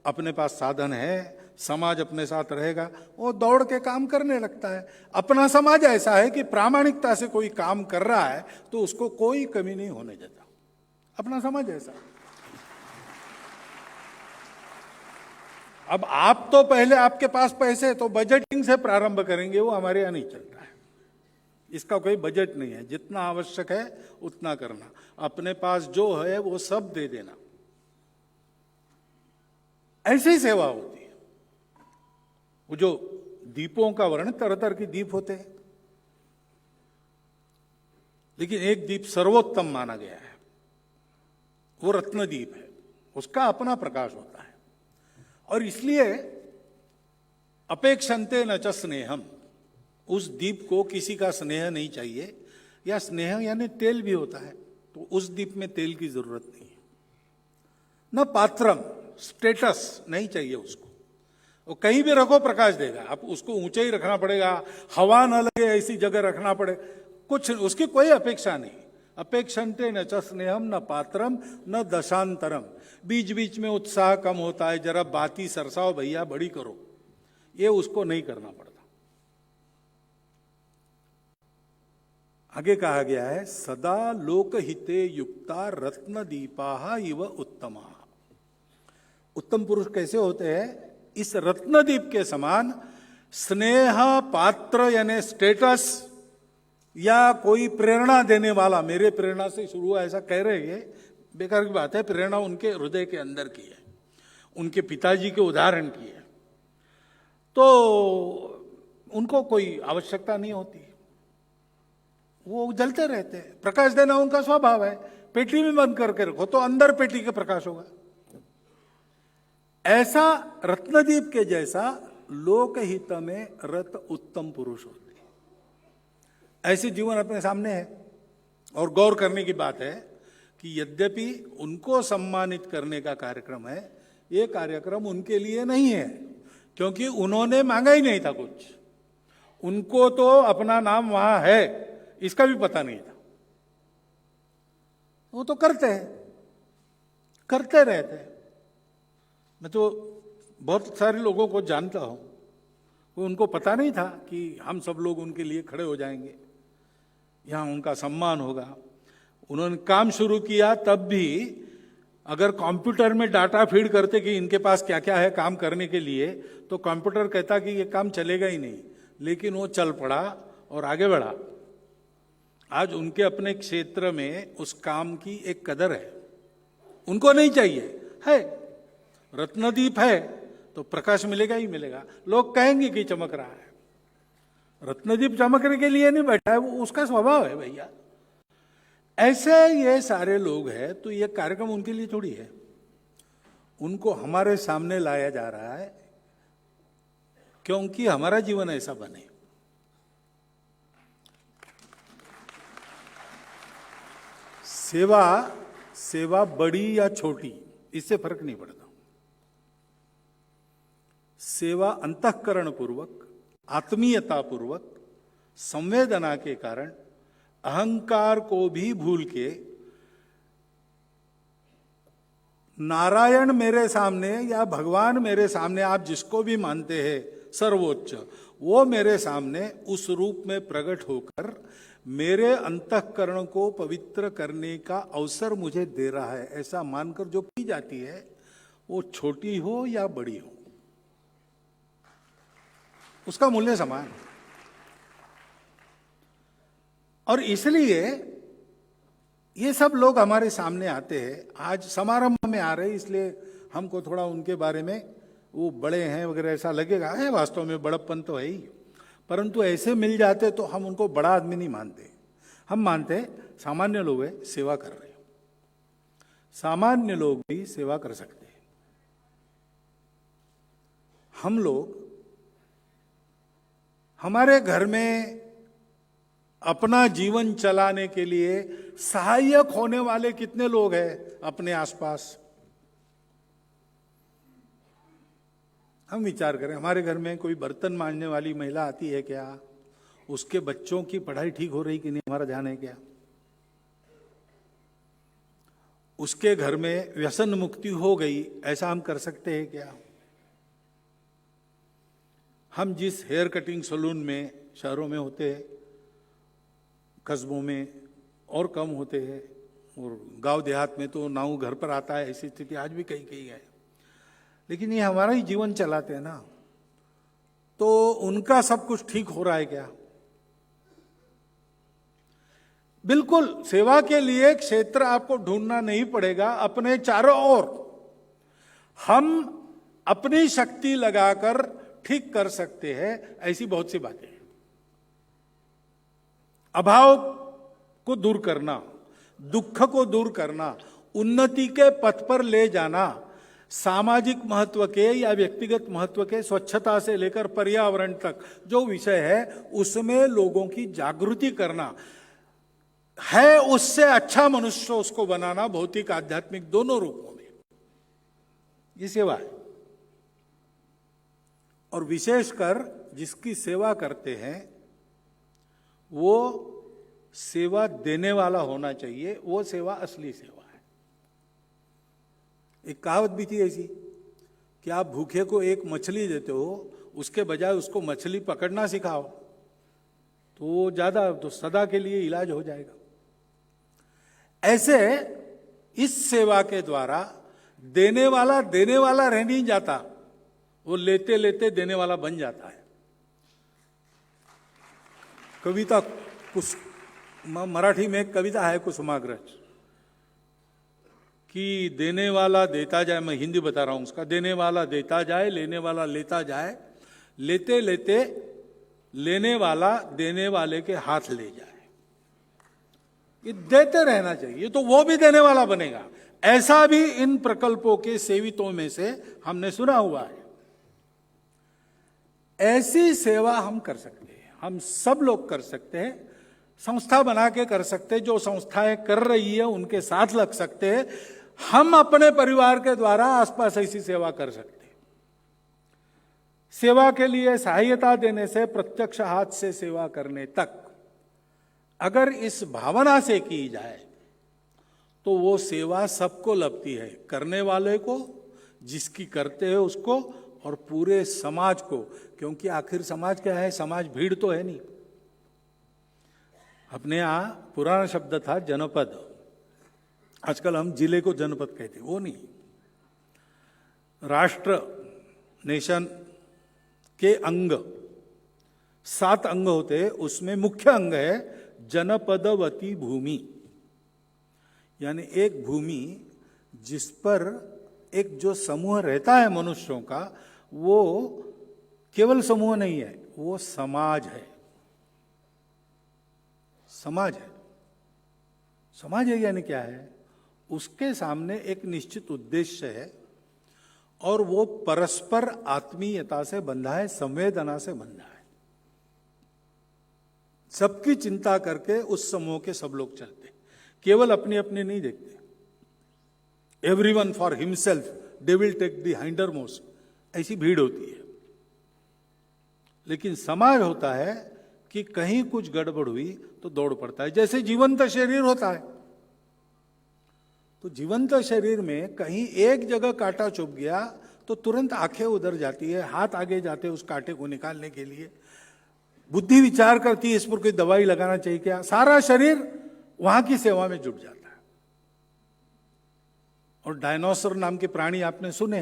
अपने पास साधन है, समाज अपने साथ रहेगा, वो दौड़ के काम करने लगता है। अपना समाज ऐसा है कि प्रामाणिकता से कोई काम कर रहा है तो उसको कोई कमी नहीं होने देता, अपना समाज ऐसा। अब आप तो पहले आपके पास पैसे तो बजटिंग से प्रारंभ करेंगे, वो हमारे यहां नहीं चलता है, इसका कोई बजट नहीं है, जितना आवश्यक है उतना करना, अपने पास जो है वो सब दे देना, ऐसी सेवा होती है। वो जो दीपों का वर्णन, तरह तरह के दीप होते हैं, लेकिन एक दीप सर्वोत्तम माना गया है, वो रत्न दीप है, उसका अपना प्रकाश होता है। और इसलिए अपेक्षन्ते न च स्नेहम, उस दीप को किसी का स्नेह नहीं चाहिए, या स्नेह यानी तेल भी होता है, तो उस दीप में तेल की जरूरत नहीं है। न पात्रम, स्टेटस नहीं चाहिए उसको, वो कहीं भी रखो प्रकाश देगा, आप उसको ऊंचे ही रखना पड़ेगा, हवा न लगे ऐसी जगह रखना पड़े, कुछ उसकी कोई अपेक्षा नहीं। अपेक्षन्ते न च स्नेहम न पात्रम न दशांतरम, बीच बीच में उत्साह कम होता है, जरा बाती सरसाओ भैया, बड़ी करो, ये उसको नहीं करना पड़ता। आगे कहा गया है सदा लोकहिते युक्ता रत्न दीपा इव उत्तमा। उत्तम पुरुष कैसे होते हैं? इस रत्नदीप के समान स्नेह पात्र यानी स्टेटस या कोई प्रेरणा देने वाला, मेरे प्रेरणा से शुरू हुआ ऐसा कह रहे हैं, बेकार की बात है, प्रेरणा उनके हृदय के अंदर की है, उनके पिताजी के उदाहरण की है, तो उनको कोई आवश्यकता नहीं होती, वो जलते रहते हैं। प्रकाश देना उनका स्वभाव है, पेटी में बंद करके रखो तो अंदर पेटी के प्रकाश होगा। ऐसा रत्नदीप के जैसा लोकहित में रत उत्तम पुरुष होते हैं, ऐसे जीवन अपने सामने है। और गौर करने की बात है कि यद्यपि उनको सम्मानित करने का कार्यक्रम है, ये कार्यक्रम उनके लिए नहीं है, क्योंकि उन्होंने मांगा ही नहीं था कुछ, उनको तो अपना नाम वहां है इसका भी पता नहीं था, वो तो करते हैं, करते रहते हैं। मैं तो बहुत सारे लोगों को जानता हूं, वो उनको पता नहीं था कि हम सब लोग उनके लिए खड़े हो जाएंगे, यहां उनका सम्मान होगा। उन्होंने काम शुरू किया तब भी अगर कंप्यूटर में डाटा फीड करते कि इनके पास क्या क्या है काम करने के लिए, तो कंप्यूटर कहता कि ये काम चलेगा ही नहीं, लेकिन वो चल पड़ा और आगे बढ़ा। आज उनके अपने क्षेत्र में उस काम की एक कदर है, उनको नहीं चाहिए, है रत्नदीप है तो प्रकाश मिलेगा ही मिलेगा, लोग कहेंगे कि चमक रहा है, रत्नदीप चमकने के लिए नहीं बैठा है, वो उसका स्वभाव है भैया। ऐसे ये सारे लोग हैं, तो ये कार्यक्रम उनके लिए थोड़ी है, उनको हमारे सामने लाया जा रहा है क्योंकि हमारा जीवन ऐसा बने। सेवा बड़ी या छोटी इससे फर्क नहीं पड़ता, सेवा अंतःकरण पूर्वक, आत्मीयता पूर्वक, संवेदना के कारण, अहंकार को भी भूल के, नारायण मेरे सामने या भगवान मेरे सामने, आप जिसको भी मानते हैं सर्वोच्च, वो मेरे सामने उस रूप में प्रकट होकर मेरे अंतःकरण को पवित्र करने का अवसर मुझे दे रहा है, ऐसा मानकर जो की जाती है, वो छोटी हो या बड़ी हो, उसका मूल्य समान है। और इसलिए ये सब लोग हमारे सामने आते हैं, आज समारंभ में आ रहे, इसलिए हमको थोड़ा उनके बारे में वो बड़े हैं वगैरह ऐसा लगेगा, है वास्तव में बड़प्पन तो है ही, परंतु ऐसे मिल जाते तो हम उनको बड़ा आदमी नहीं मानते, हम मानते हैं सामान्य लोग है सेवा कर रहे हैं, सामान्य लोग भी सेवा कर सकते हैं। हम लोग हमारे घर में अपना जीवन चलाने के लिए सहायक होने वाले कितने लोग हैं अपने आसपास? हम विचार करें, हमारे घर में कोई बर्तन मांजने वाली महिला आती है क्या? उसके बच्चों की पढ़ाई ठीक हो रही कि नहीं, हमारा ध्यान है क्या? उसके घर में व्यसन मुक्ति हो गई, ऐसा हम कर सकते हैं क्या? हम जिस हेयर कटिंग सैलून में शहरों में होते हैं, कस्बों में और कम होते हैं, और गांव देहात में तो नाऊ घर पर आता है, ऐसी स्थिति आज भी कहीं कहीं है। लेकिन ये हमारा ही जीवन चलाते हैं ना, तो उनका सब कुछ ठीक हो रहा है क्या? बिल्कुल, सेवा के लिए क्षेत्र आपको ढूंढना नहीं पड़ेगा, अपने चारों ओर हम अपनी शक्ति लगाकर ठीक कर सकते हैं। ऐसी बहुत सी बातें हैं। अभाव को दूर करना, दुख को दूर करना, उन्नति के पथ पर ले जाना, सामाजिक महत्व के या व्यक्तिगत महत्व के, स्वच्छता से लेकर पर्यावरण तक जो विषय है उसमें लोगों की जागृति करना है। उससे अच्छा मनुष्य उसको बनाना, भौतिक आध्यात्मिक दोनों रूपों में, ये सेवा है। और विशेषकर जिसकी सेवा करते हैं वो सेवा देने वाला होना चाहिए, वो सेवा असली सेवा है। एक कहावत भी थी ऐसी कि आप भूखे को एक मछली देते हो, उसके बजाय उसको मछली पकड़ना सिखाओ तो ज्यादा, तो सदा के लिए इलाज हो जाएगा। ऐसे इस सेवा के द्वारा देने वाला रह नहीं जाता, वो लेते लेते देने वाला बन जाता है। कविता कुछ मराठी में एक कविता है कुसुमाग्रज कि देने वाला देता जाए, मैं हिंदी बता रहा हूं उसका, देने वाला देता जाए, लेने वाला लेता जाए, लेते लेते लेने वाला देने वाले के हाथ ले जाए। ये देते रहना चाहिए तो वो भी देने वाला बनेगा। ऐसा भी इन प्रकल्पों के सेवितों में से हमने सुना हुआ है। ऐसी सेवा हम कर सकते हैं, हम सब लोग कर सकते हैं। संस्था बना के कर सकते हैं, जो संस्थाएं कर रही है उनके साथ लग सकते हैं। हम अपने परिवार के द्वारा आसपास ऐसी सेवा कर सकते हैं। सेवा के लिए सहायता देने से प्रत्यक्ष हाथ से सेवा करने तक अगर इस भावना से की जाए तो वो सेवा सबको लगती है, करने वाले को, जिसकी करते हैं उसको, और पूरे समाज को। क्योंकि आखिर समाज क्या है? समाज भीड़ तो है नहीं। अपने यहां पुराना शब्द था जनपद, आजकल हम जिले को जनपद कहते, वो नहीं। राष्ट्र, नेशन के अंग 7 अंग होते हैं, उसमें मुख्य अंग है जनपदवती भूमि, यानी एक भूमि जिस पर एक जो समूह रहता है मनुष्यों का, वो केवल समूह नहीं है, वो समाज है। समाज है, समाज है यानी क्या है? उसके सामने एक निश्चित उद्देश्य है और वो परस्पर आत्मीयता से बंधा है, संवेदना से बंधा है। सबकी चिंता करके उस समूह के सब लोग चलते, केवल अपनी अपनी नहीं देखते। Everyone for himself, they will take the hindmost, ऐसी भीड़ होती है। लेकिन समाज होता है कि कहीं कुछ गड़बड़ हुई तो दौड़ पड़ता है। जैसे जीवंत शरीर होता है, तो जीवंत शरीर में कहीं एक जगह कांटा चुभ गया तो तुरंत आंखें उधर जाती है, हाथ आगे जाते हैं उस कांटे को निकालने के लिए, बुद्धि विचार करती है इस पर कोई दवाई लगाना चाहिए क्या, सारा शरीर वहां की सेवा में जुट जाता है। और डायनासोर नाम के प्राणी आपने सुने,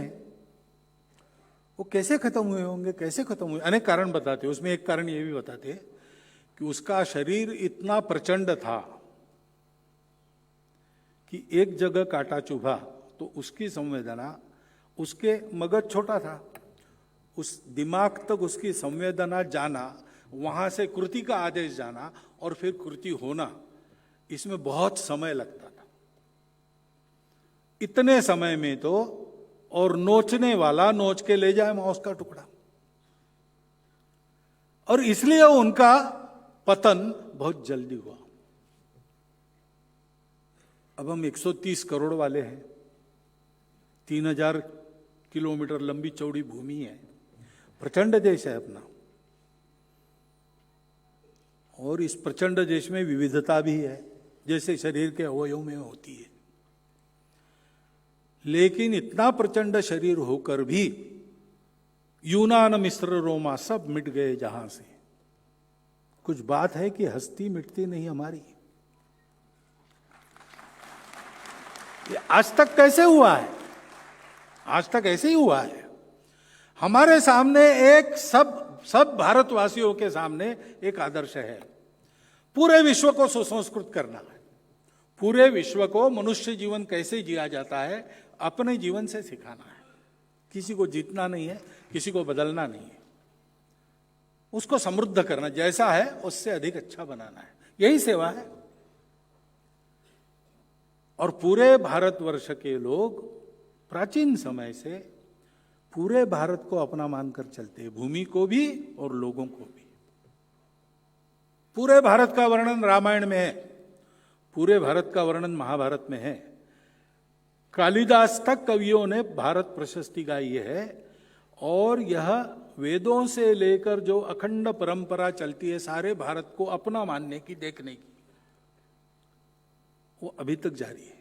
वो कैसे खत्म हुए होंगे, कैसे खत्म हुए? अनेक कारण बताते हैं। उसमें एक कारण ये भी बताते कि उसका शरीर इतना प्रचंड था कि एक जगह कांटा चुभा तो उसकी संवेदना, उसके मगज छोटा था, उस दिमाग तक उसकी संवेदना जाना, वहां से कृति का आदेश जाना और फिर कृति होना, इसमें बहुत समय लगता था। इतने समय में तो, और नोचने वाला नोच के ले जाए मांस का टुकड़ा, और इसलिए उनका पतन बहुत जल्दी हुआ। अब हम 130 करोड़ वाले हैं, 3000 किलोमीटर लंबी चौड़ी भूमि है, प्रचंड देश है अपना, और इस प्रचंड देश में विविधता भी है, जैसे शरीर के अवयवों में होती है। लेकिन इतना प्रचंड शरीर होकर भी यूनान, मिस्र, रोमा सब मिट गए जहां से। कुछ बात है कि हस्ती मिटती नहीं हमारी। ये आज तक कैसे हुआ है? आज तक ऐसे ही हुआ है। हमारे सामने एक सब भारतवासियों के सामने एक आदर्श है, पूरे विश्व को सुसंस्कृत करना है। पूरे विश्व को मनुष्य जीवन कैसे जिया जाता है अपने जीवन से सिखाना है। किसी को जीतना नहीं है, किसी को बदलना नहीं है, उसको समृद्ध करना, जैसा है उससे अधिक अच्छा बनाना है, यही सेवा है। और पूरे भारतवर्ष के लोग प्राचीन समय से पूरे भारत को अपना मानकर चलते हैं, भूमि को भी और लोगों को भी। पूरे भारत का वर्णन रामायण में है, पूरे भारत का वर्णन महाभारत में है। कालिदास तक कवियों ने भारत प्रशस्ति गाई है, और यह वेदों से लेकर जो अखंड परंपरा चलती है सारे भारत को अपना मानने की, देखने की, वो अभी तक जारी है।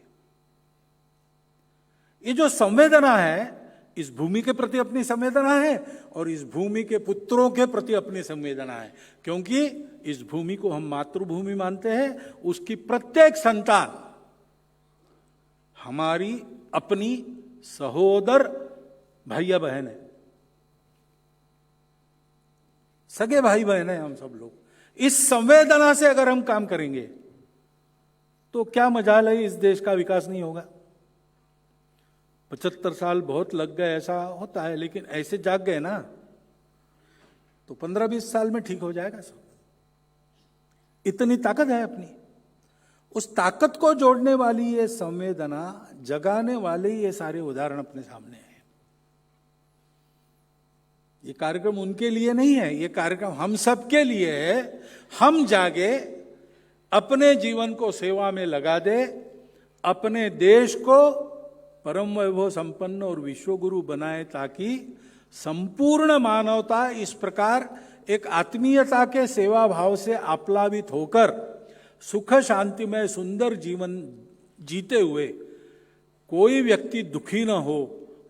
ये जो संवेदना है, इस भूमि के प्रति अपनी संवेदना है, और इस भूमि के पुत्रों के प्रति अपनी संवेदना है, क्योंकि इस भूमि को हम मातृभूमि मानते हैं। उसकी प्रत्येक संतान हमारी अपनी सहोदर भैया बहन है, सगे भाई बहन है हम सब लोग। इस संवेदना से अगर हम काम करेंगे तो क्या मजाल है इस देश का विकास नहीं होगा। 75 साल बहुत लग गए ऐसा होता है, लेकिन ऐसे जाग गए ना तो 15-20 साल में ठीक हो जाएगा सब। इतनी ताकत है अपनी। उस ताकत को जोड़ने वाली ये संवेदना, जगाने वाले ये सारे उदाहरण अपने सामने हैं। ये कार्यक्रम उनके लिए नहीं है, ये कार्यक्रम हम सबके लिए है। हम जागे, अपने जीवन को सेवा में लगा दे, अपने देश को परम वैभव संपन्न और विश्वगुरु बनाए, ताकि संपूर्ण मानवता इस प्रकार एक आत्मीयता के सेवा भाव से आप्लावित होकर सुख शांति में सुंदर जीवन जीते हुए कोई व्यक्ति दुखी न हो,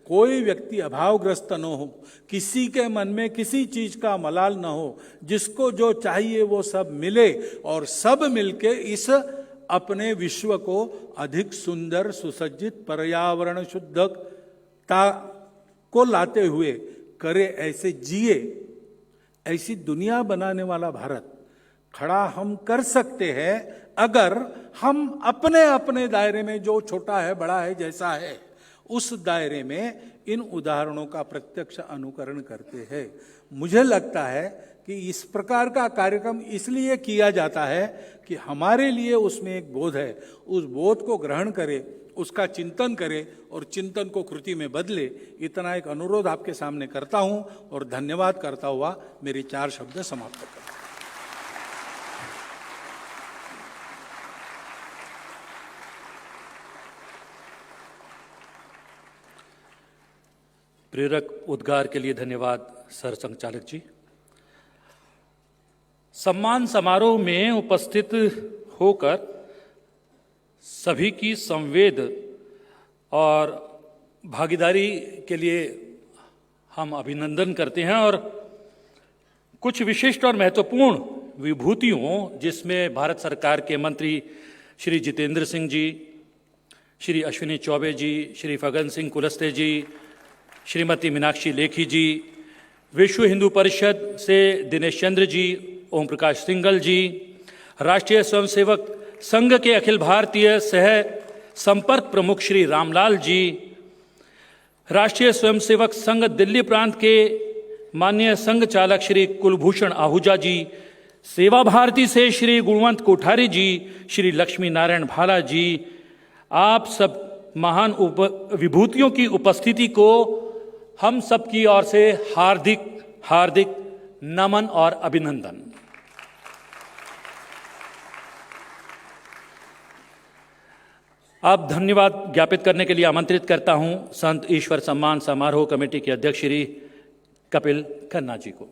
कोई व्यक्ति अभावग्रस्त न हो, किसी के मन में किसी चीज का मलाल न हो, जिसको जो चाहिए वो सब मिले, और सब मिलके इस अपने विश्व को अधिक सुंदर, सुसज्जित, पर्यावरण शुद्धता को लाते हुए करे, ऐसे जिए, ऐसी दुनिया बनाने वाला भारत खड़ा हम कर सकते हैं अगर हम अपने अपने दायरे में, जो छोटा है बड़ा है जैसा है, उस दायरे में इन उदाहरणों का प्रत्यक्ष अनुकरण करते हैं। मुझे लगता है कि इस प्रकार का कार्यक्रम इसलिए किया जाता है कि हमारे लिए उसमें एक बोध है, उस बोध को ग्रहण करें, उसका चिंतन करें और चिंतन को कृति में बदले। इतना एक अनुरोध आपके सामने करता हूं और धन्यवाद करता हुआ मेरी 4 शब्द समाप्त करता हूं। प्रेरक उद्गार के लिए धन्यवाद सर संचालक जी। सम्मान समारोह में उपस्थित होकर सभी की संवेद और भागीदारी के लिए हम अभिनंदन करते हैं, और कुछ विशिष्ट और महत्वपूर्ण विभूतियों, जिसमें भारत सरकार के मंत्री श्री जितेंद्र सिंह जी, श्री अश्विनी चौबे जी, श्री फग्गन सिंह कुलस्ते जी, श्रीमती मीनाक्षी लेखी जी, विश्व हिंदू परिषद से दिनेश चंद्र जी, ओम प्रकाश सिंघल जी, राष्ट्रीय स्वयंसेवक संघ के अखिल भारतीय सह संपर्क प्रमुख श्री रामलाल जी, राष्ट्रीय स्वयंसेवक संघ दिल्ली प्रांत के माननीय संघ चालक श्री कुलभूषण आहूजा जी, सेवा भारती से श्री गुणवंत कोठारी जी, श्री लक्ष्मी नारायण भाला जी, आप सब महान विभूतियों की उपस्थिति को हम सब की ओर से हार्दिक हार्दिक नमन और अभिनंदन। अब धन्यवाद ज्ञापित करने के लिए आमंत्रित करता हूं संत ईश्वर सम्मान समारोह कमेटी के अध्यक्ष श्री कपिल खन्ना जी को।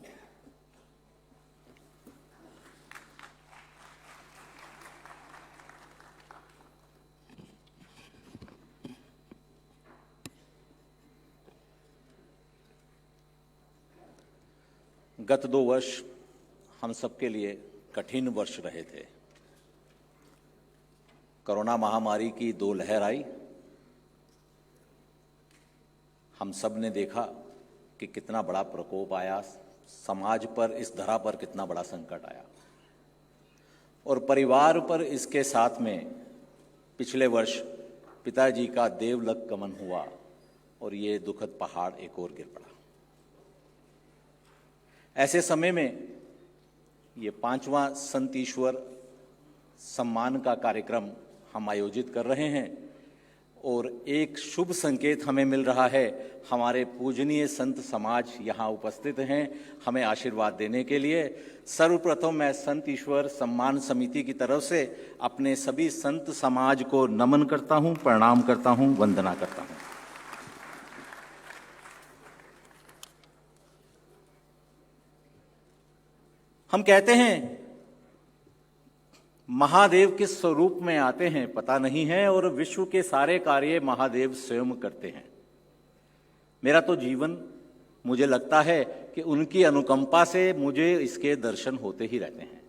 गत 2 वर्ष हम सबके लिए कठिन वर्ष रहे थे। कोरोना महामारी की 2 लहर आई। हम सब ने देखा कि कितना बड़ा प्रकोप आया, समाज पर, इस धरा पर कितना बड़ा संकट आया, और परिवार पर इसके साथ में पिछले वर्ष पिताजी का देवलोक गमन हुआ और ये दुखद पहाड़ एक और गिर पड़ा। ऐसे समय में ये 5वां संत ईश्वर सम्मान का कार्यक्रम हम आयोजित कर रहे हैं और एक शुभ संकेत हमें मिल रहा है। हमारे पूजनीय संत समाज यहाँ उपस्थित हैं हमें आशीर्वाद देने के लिए। सर्वप्रथम मैं संत ईश्वर सम्मान समिति की तरफ से अपने सभी संत समाज को नमन करता हूँ, प्रणाम करता हूँ, वंदना करता हूँ। हम कहते हैं महादेव किस स्वरूप में आते हैं पता नहीं है, और विश्व के सारे कार्य महादेव स्वयं करते हैं। मेरा तो जीवन, मुझे लगता है कि उनकी अनुकंपा से मुझे इसके दर्शन होते ही रहते हैं।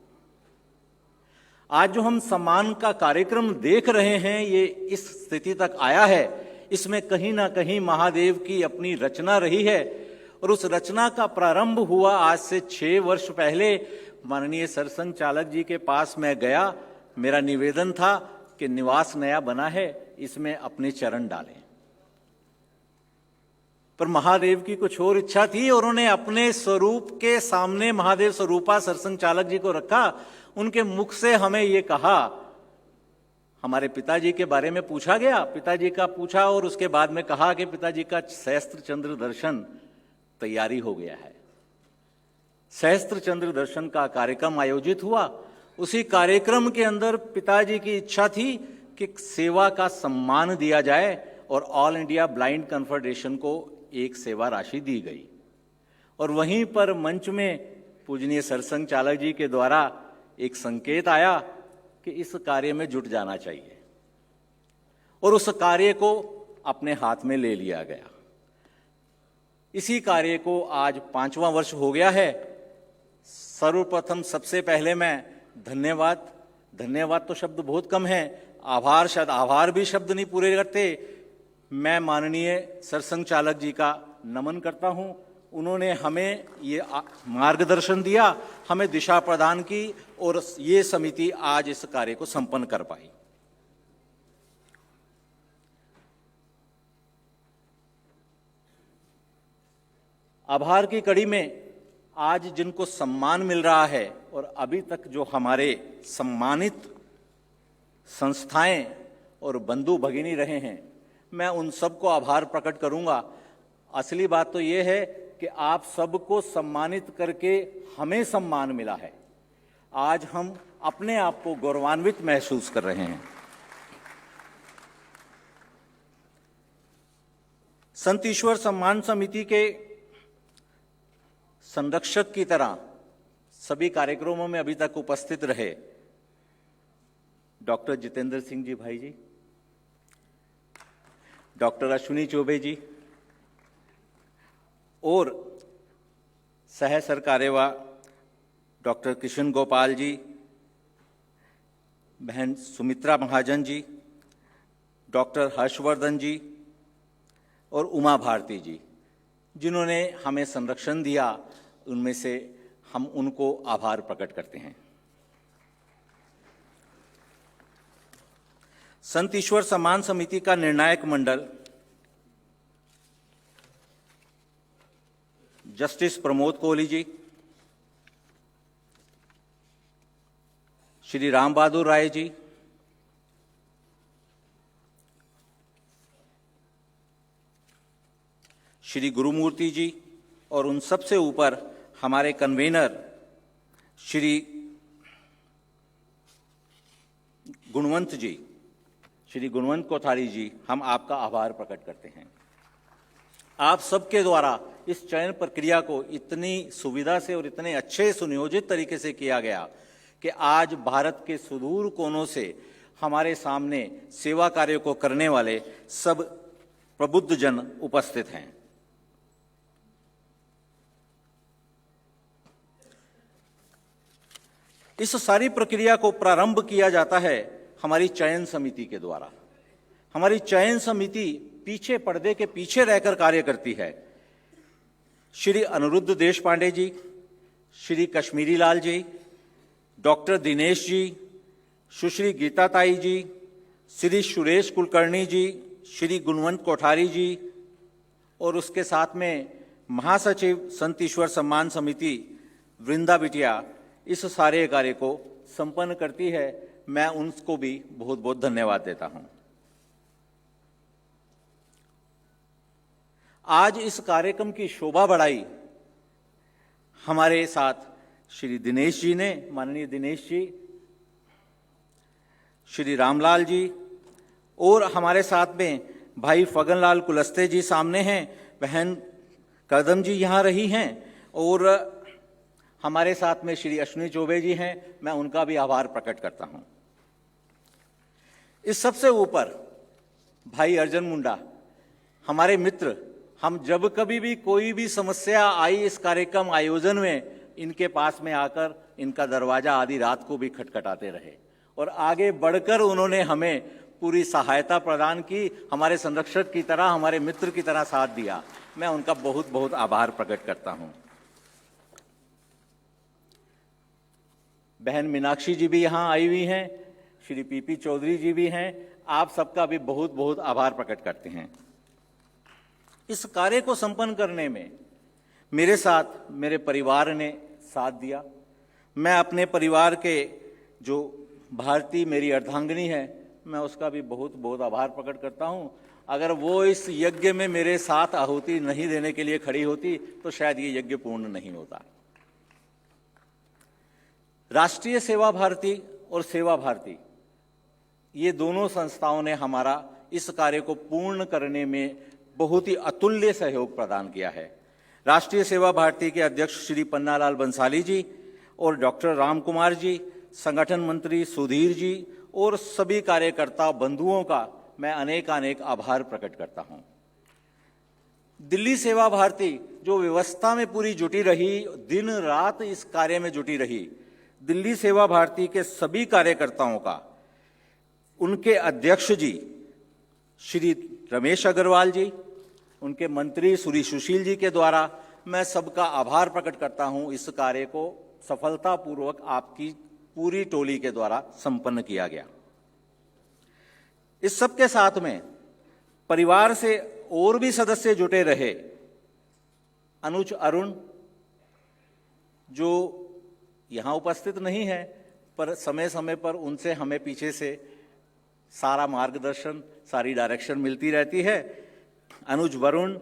आज जो हम सम्मान का कार्यक्रम देख रहे हैं, ये इस स्थिति तक आया है, इसमें कहीं ना कहीं महादेव की अपनी रचना रही है। और उस रचना का प्रारंभ हुआ आज से 6 वर्ष पहले। माननीय सरसंघ चालक जी के पास मैं गया, मेरा निवेदन था कि निवास नया बना है, इसमें अपने चरण डालें। पर महादेव की कुछ और इच्छा थी और उन्होंने अपने स्वरूप के सामने महादेव स्वरूपा सरसंघ चालक जी को रखा। उनके मुख से हमें ये कहा, हमारे पिताजी के बारे में पूछा गया, पिताजी का पूछा और उसके बाद में कहा कि पिताजी का सहस्त्र चंद्र दर्शन तैयारी हो गया है। सहस्त्र चंद्र दर्शन का कार्यक्रम आयोजित हुआ। उसी कार्यक्रम के अंदर पिताजी की इच्छा थी कि सेवा का सम्मान दिया जाए और ऑल इंडिया ब्लाइंड कन्फेडरेशन को एक सेवा राशि दी गई। और वहीं पर मंच में पूजनीय सरसंघ चालक जी के द्वारा एक संकेत आया कि इस कार्य में जुट जाना चाहिए, और उस कार्य को अपने हाथ में ले लिया गया। इसी कार्य को आज 5वां वर्ष हो गया है। सर्वप्रथम सबसे पहले मैं धन्यवाद तो शब्द बहुत कम है, आभार भी शब्द नहीं पूरे करते। मैं माननीय सरसंघ चालक जी का नमन करता हूं। उन्होंने हमें ये मार्गदर्शन दिया, हमें दिशा प्रदान की और ये समिति आज इस कार्य को संपन्न कर पाई। आभार की कड़ी में आज जिनको सम्मान मिल रहा है और अभी तक जो हमारे सम्मानित संस्थाएं और बंधु भगिनी रहे हैं, मैं उन सबको आभार प्रकट करूंगा। असली बात तो ये है कि आप सबको सम्मानित करके हमें सम्मान मिला है। आज हम अपने आप को गौरवान्वित महसूस कर रहे हैं। संत ईश्वर सम्मान समिति के संरक्षक की तरह सभी कार्यक्रमों में अभी तक उपस्थित रहे डॉक्टर जितेंद्र सिंह जी भाई जी, डॉक्टर अश्विनी चौबे जी और सह सरकार्यवाह डॉक्टर किशन गोपाल जी, बहन सुमित्रा महाजन जी, डॉक्टर हर्षवर्धन जी और उमा भारती जी, जिन्होंने हमें संरक्षण दिया, उनमें से हम उनको आभार प्रकट करते हैं। संत ईश्वर सम्मान समिति का निर्णायक मंडल जस्टिस प्रमोद कोहली जी, श्री राम बहादुर राय जी, श्री गुरुमूर्ति जी, और उन सबसे ऊपर हमारे कन्वेनर श्री गुणवंत जी, श्री गुणवंत कोठारी जी, हम आपका आभार प्रकट करते हैं। आप सबके द्वारा इस चयन प्रक्रिया को इतनी सुविधा से और इतने अच्छे सुनियोजित तरीके से किया गया कि आज भारत के सुदूर कोनों से हमारे सामने सेवा कार्य को करने वाले सब प्रबुद्ध जन उपस्थित हैं। इस सारी प्रक्रिया को प्रारंभ किया जाता है हमारी चयन समिति के द्वारा। हमारी चयन समिति पीछे पर्दे के पीछे रहकर कार्य करती है। श्री अनिरुद्ध देशपांडे जी, श्री कश्मीरी लाल जी, डॉक्टर दिनेश जी, सुश्री गीता ताई जी, श्री सुरेश कुलकर्णी जी, श्री गुणवंत कोठारी जी, और उसके साथ में महासचिव संत ईश्वर सम्मान समिति वृंदा बिटिया इस सारे कार्य को संपन्न करती है। मैं उनको भी बहुत बहुत धन्यवाद देता हूं। आज इस कार्यक्रम की शोभा बढ़ाई हमारे साथ श्री दिनेश जी ने, माननीय दिनेश जी, श्री रामलाल जी, और हमारे साथ में भाई फगनलाल कुलस्ते जी सामने हैं, बहन कदम जी यहाँ रही हैं, और हमारे साथ में श्री अश्विनी चौबे जी हैं। मैं उनका भी आभार प्रकट करता हूं। इस सबसे ऊपर भाई अर्जन मुंडा, हमारे मित्र, हम जब कभी भी कोई भी समस्या आई इस कार्यक्रम आयोजन में, इनके पास में आकर इनका दरवाजा आधी रात को भी खटखटाते रहे और आगे बढ़कर उन्होंने हमें पूरी सहायता प्रदान की, हमारे संरक्षक की तरह, हमारे मित्र की तरह साथ दिया। मैं उनका बहुत बहुत आभार प्रकट करता हूं। बहन मीनाक्षी जी भी यहां आई हुई हैं, श्री पीपी चौधरी जी भी हैं। आप सबका भी बहुत बहुत आभार प्रकट करते हैं। इस कार्य को संपन्न करने में मेरे साथ मेरे परिवार ने साथ दिया। मैं अपने परिवार के, जो भारती मेरी अर्धांगिनी है, मैं उसका भी बहुत बहुत आभार प्रकट करता हूं। अगर वो इस यज्ञ में मेरे साथ आहुति नहीं देने के लिए खड़ी होती तो शायद ये यज्ञ पूर्ण नहीं होता। राष्ट्रीय सेवा भारती और सेवा भारती, ये दोनों संस्थाओं ने हमारा इस कार्य को पूर्ण करने में बहुत ही अतुल्य सहयोग प्रदान किया है। राष्ट्रीय सेवा भारती के अध्यक्ष श्री पन्नालाल बंसाली जी और डॉक्टर राम कुमार जी, संगठन मंत्री सुधीर जी और सभी कार्यकर्ता बंधुओं का मैं अनेक आभार प्रकट करता हूं। दिल्ली सेवा भारती जो व्यवस्था में पूरी जुटी रही, दिन रात इस कार्य में जुटी रही, दिल्ली सेवा भारती के सभी कार्यकर्ताओं का, उनके अध्यक्ष जी श्री रमेश अग्रवाल जी, उनके मंत्री श्री सुशील जी के द्वारा मैं सबका आभार प्रकट करता हूं। इस कार्य को सफलतापूर्वक आपकी पूरी टोली के द्वारा संपन्न किया गया। इस सब के साथ में परिवार से और भी सदस्य जुटे रहे। अनुज अरुण, जो यहां उपस्थित नहीं है, पर समय समय पर उनसे हमें पीछे से सारा मार्गदर्शन, सारी डायरेक्शन मिलती रहती है। अनुज, वरुण,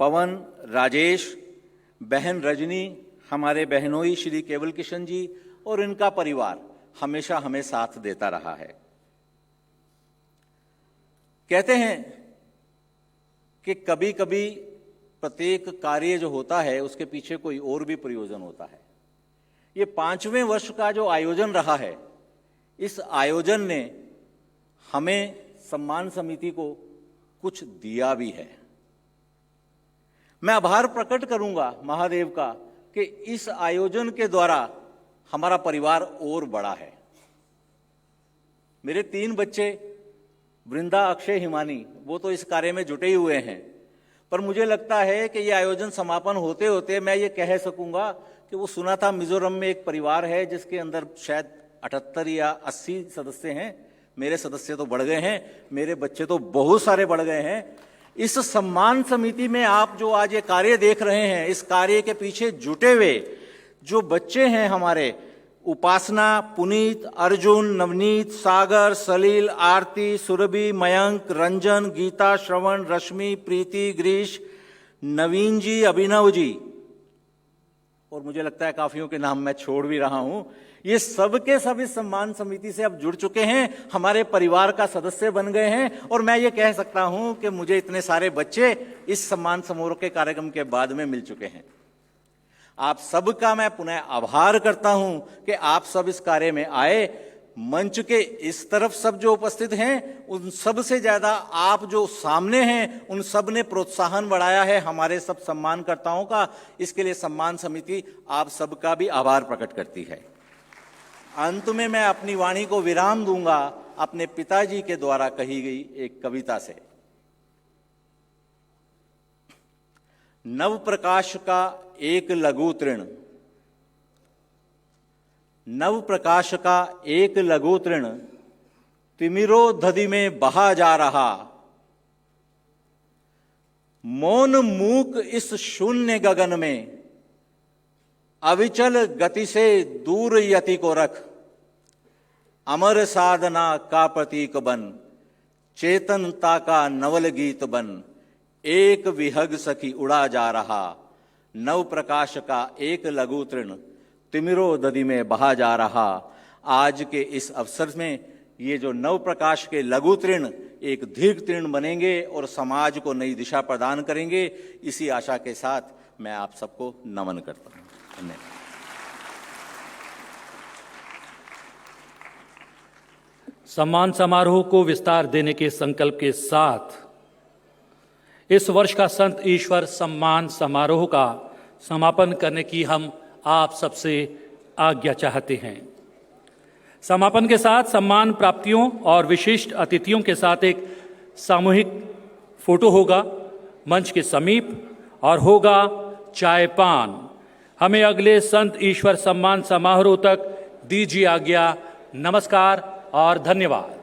पवन, राजेश, बहन रजनी, हमारे बहनोई श्री केवल किशन जी और इनका परिवार हमेशा हमें साथ देता रहा है। कहते हैं कि कभी कभी प्रत्येक कार्य जो होता है उसके पीछे कोई और भी प्रयोजन होता है। ये 5वें वर्ष का जो आयोजन रहा है, इस आयोजन ने हमें सम्मान समिति को कुछ दिया भी है। मैं आभार प्रकट करूंगा महादेव का कि इस आयोजन के द्वारा हमारा परिवार और बड़ा है। मेरे 3 बच्चे वृंदा, अक्षय, हिमानी, वो तो इस कार्य में जुटे हुए हैं, पर मुझे लगता है कि ये आयोजन समापन होते होते मैं ये कह सकूंगा कि वो सुना था मिजोरम में एक परिवार है जिसके अंदर शायद 78 या 80 सदस्य हैं। मेरे सदस्य तो बढ़ गए हैं, मेरे बच्चे तो बहुत सारे बढ़ गए हैं। इस सम्मान समिति में आप जो आज ये कार्य देख रहे हैं, इस कार्य के पीछे जुटे हुए जो बच्चे हैं हमारे, उपासना, पुनीत, अर्जुन, नवनीत, सागर, सलील, आरती, सुरभि, मयंक, रंजन, गीता, श्रवण, रश्मि, प्रीति, ग्रीश, नवीन जी, अभिनव जी, और मुझे लगता है काफियों के नाम मैं छोड़ भी रहा हूं। ये सब के सब इस सम्मान समिति से अब जुड़ चुके हैं, हमारे परिवार का सदस्य बन गए हैं, और मैं ये कह सकता हूं कि मुझे इतने सारे बच्चे इस सम्मान समारोह के कार्यक्रम के बाद में मिल चुके हैं। आप सबका मैं पुनः आभार करता हूं कि आप सब इस कार्य में आए। मंच के इस तरफ सब जो उपस्थित हैं, उन सब से ज्यादा आप जो सामने हैं, उन सब ने प्रोत्साहन बढ़ाया है हमारे सब सम्मानकर्ताओं का। इसके लिए सम्मान समिति आप सबका भी आभार प्रकट करती है। अंत में मैं अपनी वाणी को विराम दूंगा अपने पिताजी के द्वारा कही गई एक कविता से। नव प्रकाश का एक लघु तृण, नव प्रकाश का एक लघु तृण तिमिरो धधि में बहा जा रहा। मौन मूक इस शून्य गगन में अविचल गति से दूर यति को रख। अमर साधना का प्रतीक बन, चेतनता का नवल गीत बन। एक विहग सखी उड़ा जा रहा। नव प्रकाश का एक लघु तृण तिमिरो दधि में बहा जा रहा। आज के इस अवसर में ये जो नव प्रकाश के लघु तृण एक दीर्घ तृण बनेंगे और समाज को नई दिशा प्रदान करेंगे, इसी आशा के साथ मैं आप सबको नमन करता हूं। धन्यवाद। सम्मान समारोह को विस्तार देने के संकल्प के साथ इस वर्ष का संत ईश्वर सम्मान समारोह का समापन करने की हम आप सबसे आज्ञा चाहते हैं। समापन के साथ सम्मान प्राप्तियों और विशिष्ट अतिथियों के साथ एक सामूहिक फोटो होगा मंच के समीप और होगा चाय पान। हमें अगले संत ईश्वर सम्मान समारोह तक दीजिए आज्ञा। नमस्कार और धन्यवाद।